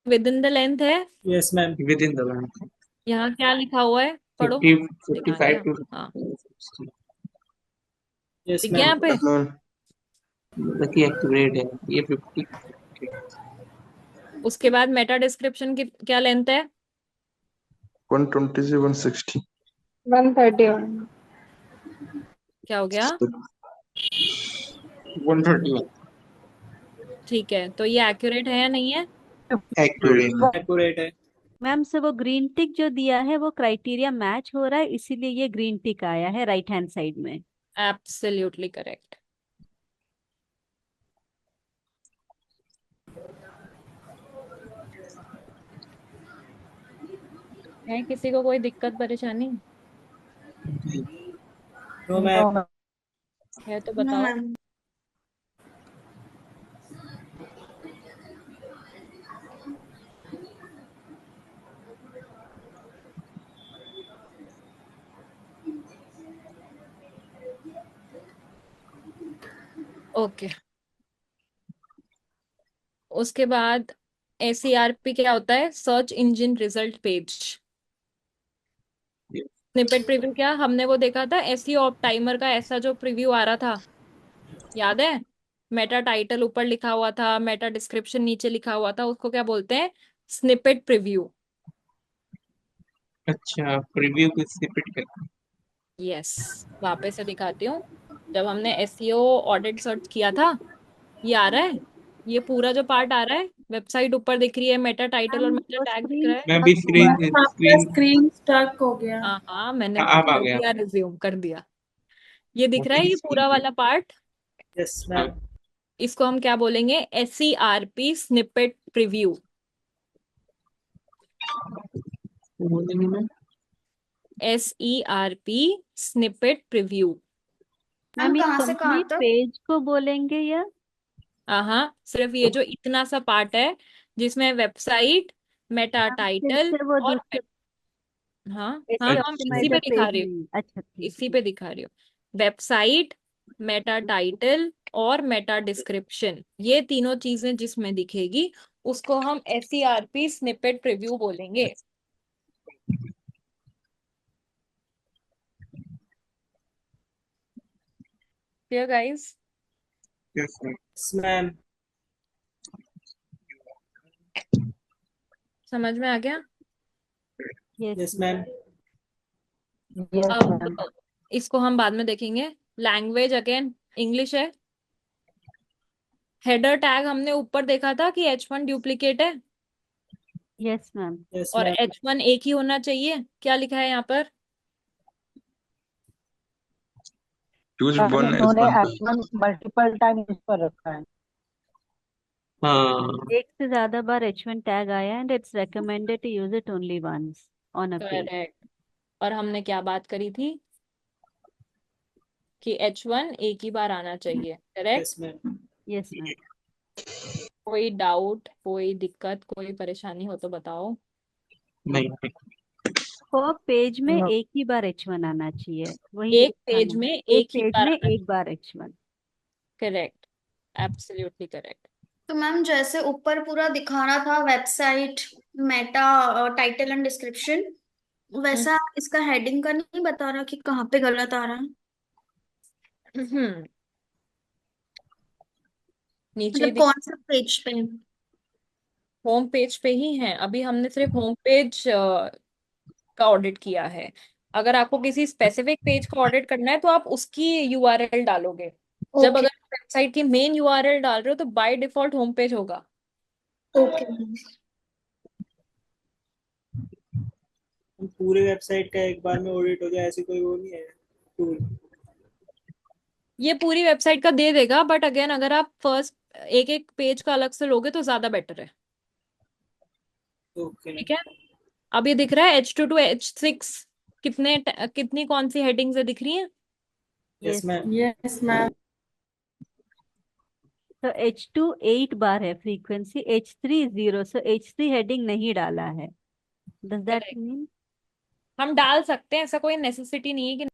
विद इन द लेंथ है? Yes ma'am. With in the line. यहाँ क्या लिखा हुआ है, पढ़ो। 50 दिखा 55 दिया, टू हाँ 60। यस दिख गया मैम। यहाँ पे? मतलब कि एक्यूरेट है ये 50। उसके बाद मेटा डिस्क्रिप्शन की क्या लेंथ है? 120 से 160। 131। क्या हो गया? 131 ठीक है, तो ये एक्यूरेट है या नहीं है? एक्यूरेट। एक्यूरेट है। मैम से वो ग्रीन टिक जो दिया है वो क्राइटेरिया मैच हो रहा है, इसीलिए ये ग्रीन टिक आया है राइट हैंड साइड में। Absolutely correct. है किसी को कोई दिक्कत परेशानी? No ma'am. है तो नो बताओ। मैम। ओके, उसके बाद SERP क्या होता है? Search engine result page. Snippet preview क्या हमने वो देखा था, SEO टाइमर का ऐसा जो प्रीव्यू आ रहा था, याद है? मेटा टाइटल ऊपर लिखा हुआ था, मेटा डिस्क्रिप्शन नीचे लिखा हुआ था, उसको क्या बोलते हैं? Snippet preview. अच्छा, प्रीव्यू को स्निपेट करते हैं। यस, वापस से दिखाती हूँ। जब हमने SEO ऑडिट सर्च किया था, ये आ रहा है, ये पूरा जो पार्ट आ रहा है, वेबसाइट ऊपर दिख रही है, मेटा टाइटल और मैम मेटा वो टैग दिख स्क्रीन रहा है। मैं भी स्टक हुआ स्क्रीन है। आपका स्क्रीन स्क्रीन स्टक हो गया। हाँ हाँ, मैंने अब आ कर गया। दिया, रिज्यूम कर दिया। ये दिख रहा है, मोटी ये स्क्रीन पूरा पे। वाला पार्ट। यस हाँ, मैम। इसको हम क्या बोलेंगे? SERP snippet preview. तो बोलेंगे ma'am. SERP snippet preview. Ma'am ma'am ये कहाँ से कहाँ कंप्लीट तक? पेज को बोलेंगे या? हाँ, सिर्फ ये जो इतना सा पार्ट है, जिसमें वेबसाइट, मेटा मैम फिर टाइटल से वो और दूसरे हाँ हाँ एसी हाँ, इसी पे ऑप्टिमाइजर दिखा पेज रही हूँ, नहीं? अच्छा ठीक इसी है। पे दिखा रही हूँ। वेबसाइट, मेटा टाइटल और मेटा डिस्क्रिप्शन, ये तीनों चीजें जिसमें दिखेगी, उसको हम SERP स्निपेट प्रीव्यू बोलेंगे। Clear guys? Yes ma'am. Yes ma'am. समझ में आ गया? Yes yes ma'am. Yes ma'am. अब इसको हम बाद में देखेंगे। लैंग्वेज अगेन इंग्लिश है। हेडर टैग हमने ऊपर देखा था कि H1 डुप्लीकेट है यस मैम। यस और मैम। H1 एक ही होना चाहिए। क्या लिखा है यहाँ पर? चूज मैम वन एज इन्होंने one. H1 multiple time use कर रखा है। हाँ, एक से ज्यादा बार H1 टैग आया and it's recommended to use it only once on a page. Correct. और हमने क्या बात करी थी कि H1 एक ही बार आना चाहिए, correct? Yes ma'am. Yes ma'am. कोई डाउट, कोई दिक्कत, कोई परेशानी हो तो बताओ। नहीं। तो पेज में नो। एक ही बार H1 आना चाहिए, वही एक लिखा पेज ना? में एक एक ही पेज बार में आना एक चाहिए। बार H1। Correct, absolutely correct. तो मैम जैसे ऊपर पूरा दिखा रहा था website, Meta title and description, वैसा इसका हेडिंग का नहीं बता रहा कि कहाँ पे गलत आ रहा है? हम्म, नीचे ही मतलब दिख, कौन सा पेज पे? होम पेज पे ही है। अभी हमने सिर्फ होम पेज का ऑडिट किया है। अगर आपको किसी स्पेसिफिक पेज का ऑडिट करना है तो आप उसकी URL डालोगे। जब ओके। अगर वेबसाइट की मेन URL डाल रहे हो तो बाय डिफॉल्ट होम पेज होगा। ओके। पूरे वेबसाइट का एक बार में ऑडिट हो जाए, ऐसी कोई वो नहीं है टूल। ये पूरी वेबसाइट का दे देगा, बट अगेन अगर आप फर्स्ट एक एक पेज का अलग से लोगे तो ज्यादा बेटर है। Okay ma'am. ठीक है, अब ये दिख रहा है H2 to H6 कितनी कौन सी हेडिंग्स है दिख रही है? Yes yes. Ma'am. Yes ma'am. तो H2 8 बार है फ्रीक्वेंसी, H3 0, सो H3 हेडिंग नहीं डाला है। Does that correct, mean? हम डाल सकते हैं, ऐसा कोई नेसेसिटी नहीं है कि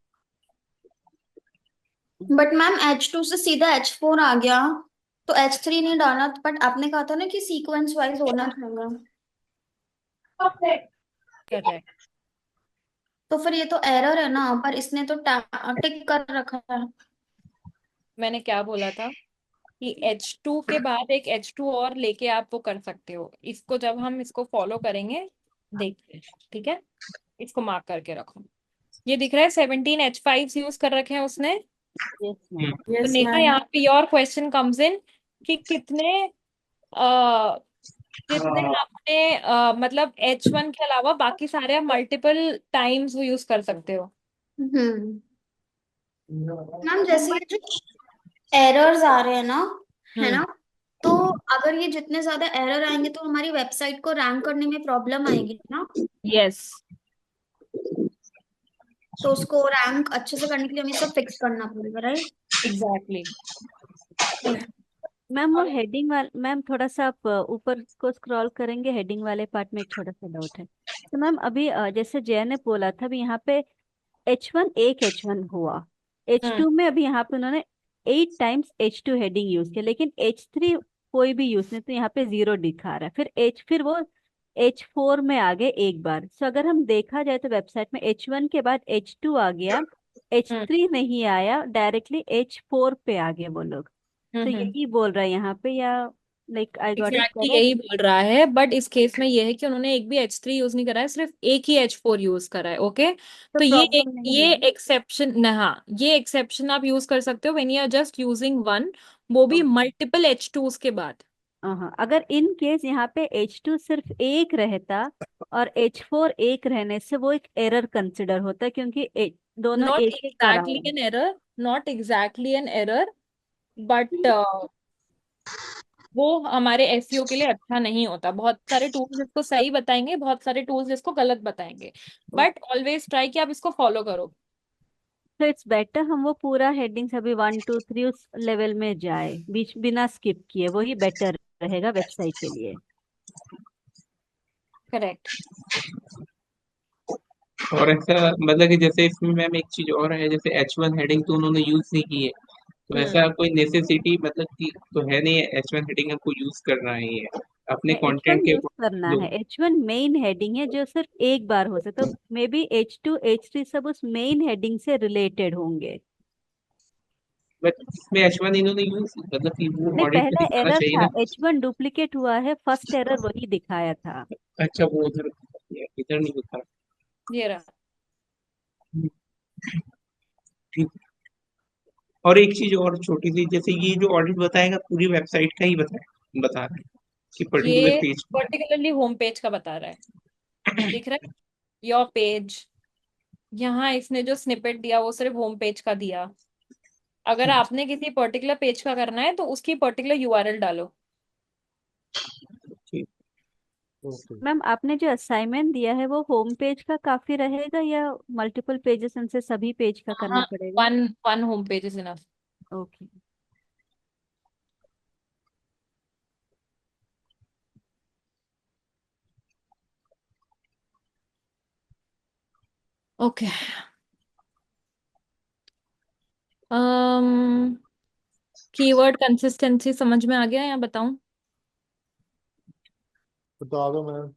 बट मैम H2 से सीधा H4 आ गया, तो H3 नहीं डाला, बट आपने कहा था ना कि सीक्वेंस वाइज होना चाहिए। करेक्ट। तो फिर ये तो एरर है ना, पर इसने तो टिक कर रखा है। मैंने क्या बोला था कि H2 के बाद एक H2 और लेके आप वो कर सकते हो। इसको जब हम इसको फॉलो करेंगे, देखते हैं। ठीक है, इसको मार्क करके रखो। ये दिख रहा है 17H5 यूज कर रखे हैं उसने। Yes ma'am. तो यस नेहा, मैम। यहाँ पे योर क्वेश्चन कम्स इन कि आ, कितने आपने मतलब H1 के अलावा बाकी सारे आप मल्टीपल टाइम्स वो यूज कर सकते हो। हम्म। मैम जैसे ये जो एरर्स आ रहे हैं ना, है हम्म। ना, तो अगर ये जितने ज्यादा एरर आएंगे तो हमारी वेबसाइट को रैंक करने में प्रॉब्लम आएगी ना? यस, तो उसको रैंक अच्छे से करने के लिए हमें सब फिक्स करना पड़ेगा, राइट? एग्जैक्टली। मैम वो हेडिंग वाला, मैम थोड़ा सा आप ऊपर को स्क्रॉल करेंगे, हेडिंग वाले पार्ट में एक छोटा सा डाउट है। तो मैम अभी जैसे जय ने बोला था, अभी यहाँ पे H1 एक H1 हुआ, H2 में अभी यहाँ पे उन्होंने 8 टाइम्स H2 हेडिंग यूज किया, लेकिन H3 कोई भी यूज नहीं, तो यहाँ पे 0 दिखा रहा है। फिर वो H4 में आ गए एक बार। सो अगर हम देखा जाए तो वेबसाइट में H1 के बाद H2 आ गया, H3 नहीं आया, डायरेक्टली H4 पे आ गए वो लोग। तो हम्म। यही बोल रहा है यहाँ पे, या like I got it exactly correct? यही बोल रहा है, बट इस केस में ये है कि उन्होंने एक भी H3 यूज नहीं करा है, सिर्फ एक ही H4 यूज करा है। ओके, तो तो प्रॉब्लम नहीं ये है। एक्सेप्शन न, हाँ, ये एक्सेप्शन आप यूज कर सकते हो when you are just using one, वो भी मल्टीपल H2s के बाद। हाँ, अगर इन केस यहाँ पे H2 सिर्फ एक रहता और H4 एक रहने से वो एक एरर कंसिडर होता, क्योंकि दोनों नॉट एक एक करा एग्जैक्टली हुआ है। An error, not exactly an error, but वो हमारे एसईओ के लिए अच्छा नहीं होता। बहुत सारे टूल्स इसको सही बताएंगे, बहुत सारे टूल्स इसको गलत बताएंगे, बट ऑलवेज ट्राई कि आप इसको फॉलो करो। तो इट्स बेटर हम वो पूरा हेडिंग्स अभी 1 2 3 उस लेवल में जाए, बीच बिना स्किप किए, वही बेटर रहेगा वेबसाइट के लिए। करेक्ट। और ऐसा मतलब कि जैसे इसमें मैम एक चीज और है, जैसे H1 हेडिंग तो उन्होंने यूज नहीं की है, तो ऐसा कोई नेसेसिटी मतलब कि तो है नहीं, H1 हेडिंग हमको यूज करना ही है अपने H1 कंटेंट के यूज करना जो। है, H1 मेन हेडिंग है जो सिर्फ एक बार हो सकता है, मे बी H2 H3 सब उस मेन हेडिंग से रिलेटेड होंगे। बट इसमें H1 इन्होंने यूज मतलब कि वो नहीं, ऑडिट में पहला दिखाना एरर चाहिए था, ना। H1 डुप्लीकेट हुआ है, फर्स्ट एरर वही दिखाया था। अच्छा वो उधर, इधर नहीं दिखा। ये रहा। ठीक। और एक चीज और छोटी सी, जैसे ये जो ऑडिट बताएगा पूरी वेबसाइट का ही बता रहा है कि पर्टिकुलर ये पेज। पर्टिकुलरली होम पेज का बता रहा है, दिख रहा है, योर पेज। यहाँ इसने जो स्निपेट दिया वो सिर्फ होम पेज का दिया। अगर आपने किसी पर्टिकुलर पेज का करना है तो उसकी पर्टिकुलर यूआरएल डालो। ओके। मैम आपने जो असाइनमेंट दिया है वो होम पेज का काफी रहेगा, या मल्टीपल पेजेस उनसे सभी पेज का करना हाँ, पड़ेगा? One one home page is enough. Okay. Okay. um keyword consistency समझ में आ गया या बताऊं? बता दो मैम।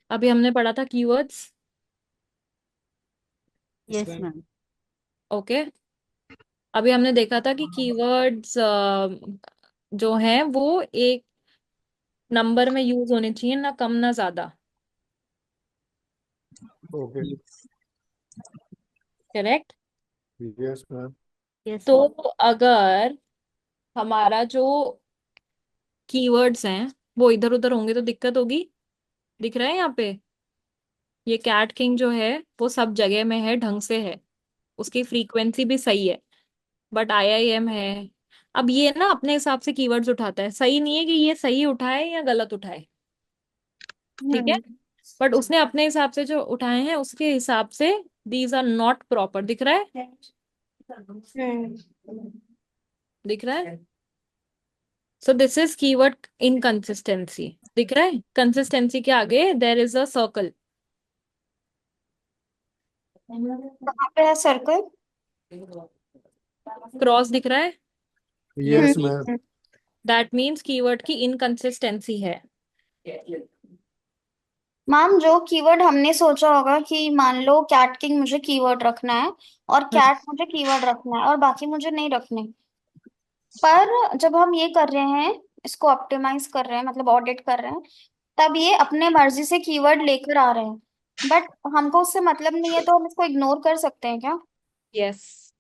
अभी हमने पढ़ा था कीवर्ड्स। Yes ma'am. ओके, अभी हमने देखा था कि कीवर्ड्स जो हैं वो एक नंबर में यूज होने चाहिए, ना कम ना ज्यादा। Okay. Correct. Yes ma'am. Yes तो मैम। अगर हमारा जो कीवर्ड्स हैं वो इधर उधर होंगे तो दिक्कत होगी। दिख रहा है यहाँ पे, ये कैट किंग जो है वो सब जगह में है, ढंग से है, उसकी फ्रीक्वेंसी भी सही है, बट आईआईएम है। अब ये ना अपने हिसाब से कीवर्ड्स उठाता है, सही नहीं है कि ये सही उठाए या गलत उठाए, ठीक है, बट उसने अपने हिसाब से जो उठाए हैं उसके हिसाब से दीज आर नॉट प्रॉपर। दिख रहा है, दिख रहा है। So this is keyword inconsistency. दिख रहा है, कंसिस्टेंसी के आगे देर इज अ सर्कल। कहाँ पे है सर्कल? क्रॉस दिख रहा है, yes ma'am. That means keyword की इनकंसिस्टेंसी है। मैम जो कीवर्ड हमने सोचा होगा कि मान लो कैट किंग मुझे कीवर्ड रखना है और कैट मुझे कीवर्ड रखना है और बाकी मुझे नहीं रखने, पर जब हम ये कर रहे हैं, इसको ऑप्टिमाइज कर रहे हैं मतलब ऑडिट कर रहे हैं, तब ये अपने मर्जी से कीवर्ड लेकर आ रहे हैं, बट हमको उससे मतलब नहीं है, तो हम इसको इग्नोर कर सकते हैं क्या? यस।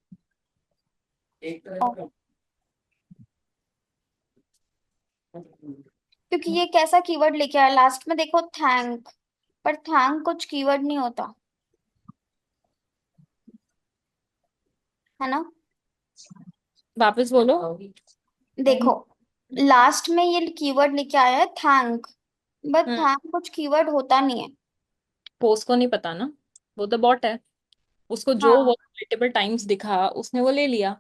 क्योंकि ये कैसा कीवर्ड लेके आया, लास्ट में देखो थैंक, पर थैंक कुछ कीवर्ड नहीं होता, है ना? वापस बोलो। देखो लास्ट में ये कीवर्ड लेके आया है थैंक, बट हम्म, थैंक कुछ कीवर्ड होता नहीं है। पोस्ट को नहीं पता ना, वो तो बॉट है। उसको जो हाँ वर्क मल्टीपल टाइम्स दिखा उसने वो ले लिया।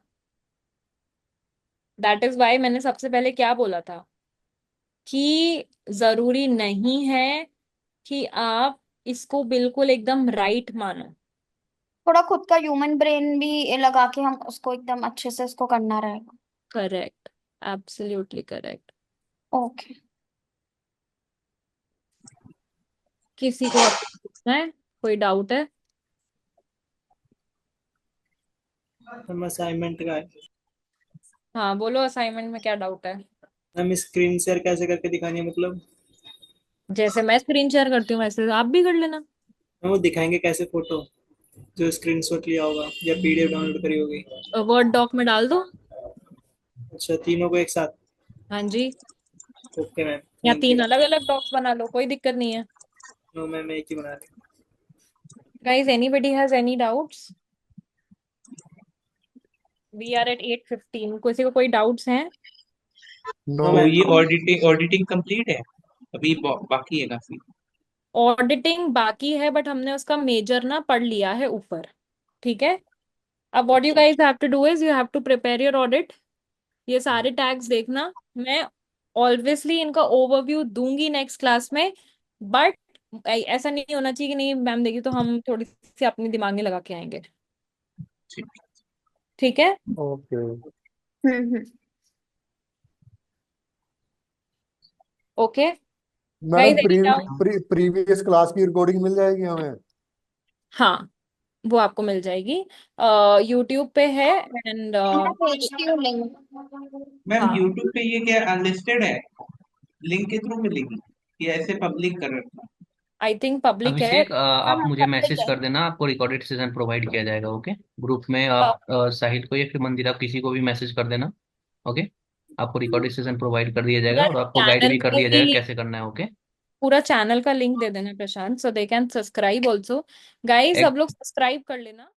दैट इज वाई मैंने सबसे पहले क्या बोला था कि जरूरी नहीं है कि आप इसको बिल्कुल एकदम राइट मानो। थोड़ा खुद का ह्यूमन ब्रेन भी लगा के हम उसको एकदम अच्छे से उसको करना रहेगा। Correct, absolutely correct. ओके। किसी को और कुछ पूछना है, कोई डाउट है? मैम असाइनमेंट का है। हाँ बोलो, असाइनमेंट में क्या डाउट है? मैम स्क्रीन शेयर कैसे करके दिखानी है मतलब? जैसे मैं स्क्रीन शेयर करती हूँ वैसे आप भी कर लेना। मैम वो दिखाएंगे कैसे फोटो, जो स्क्रीनशॉट लिया होगा या पीडीएफ डाउनलोड करी होगी? वर्ड डॉक में डाल दो। अच्छा, तीनों को एक साथ? हाँ जी, ओके मैम, या थैंक यू। 3 अलग अलग डॉक्स बना लो, कोई दिक्कत नहीं है। नो मैम, एक ही बना रही हूँ। Guys anybody has any doubts? We are at 8:15, किसी को कोई डाउट्स हैं? नो नो तो मैम। ये ऑडिटिंग कंप्लीट है, अभी बाकी है काफी। ऑडिटिंग बाकी है बट हमने उसका मेजर ना पढ़ लिया है ऊपर, ठीक है। अब what you guys have to do is you have to prepare your audit. ये सारे टैग्स देखना, मैं ऑब्वियसली इनका ओवरव्यू दूंगी नेक्स्ट क्लास में, बट ऐसा नहीं होना चाहिए कि नहीं मैम देगी तो हम थोड़ी सी अपनी दिमाग में लगा के आएंगे, ठीक है। Okay hmm. Okay guys, madam, any doubt? Previous class की रिकॉर्डिंग मिल जाएगी हमें? हाँ वो आपको मिल जाएगी, यूट्यूब पे है एंड मैं भेजती हूँ लिंक। मैम हाँ यूट्यूब पे ये क्या अनलिस्टेड है, लिंक के थ्रू मिलेगी ये ऐसे पब्लिक कर रखा? आई थिंक पब्लिक है। अभिषेक हाँ आप हाँ मुझे पब्लिक मैसेज है। कर देना, आपको रिकॉर्डेड सेशन प्रोवाइड किया जाएगा। ओके, ग्रुप में आप साहिल को या फिर मंदिरा किसी को भी मैसेज कर देना। ओके, आपको रिकॉर्डेड सेशन प्रोवाइड कर दिया जाएगा पूरा और आपको गाइड चैनल भी कर का दिया जाएगा भी, कैसे करना है। ओके, पूरा चैनल का लिंक दे देना Prashant, so they can subscribe also. Guys सब लोग सब्सक्राइब कर लेना।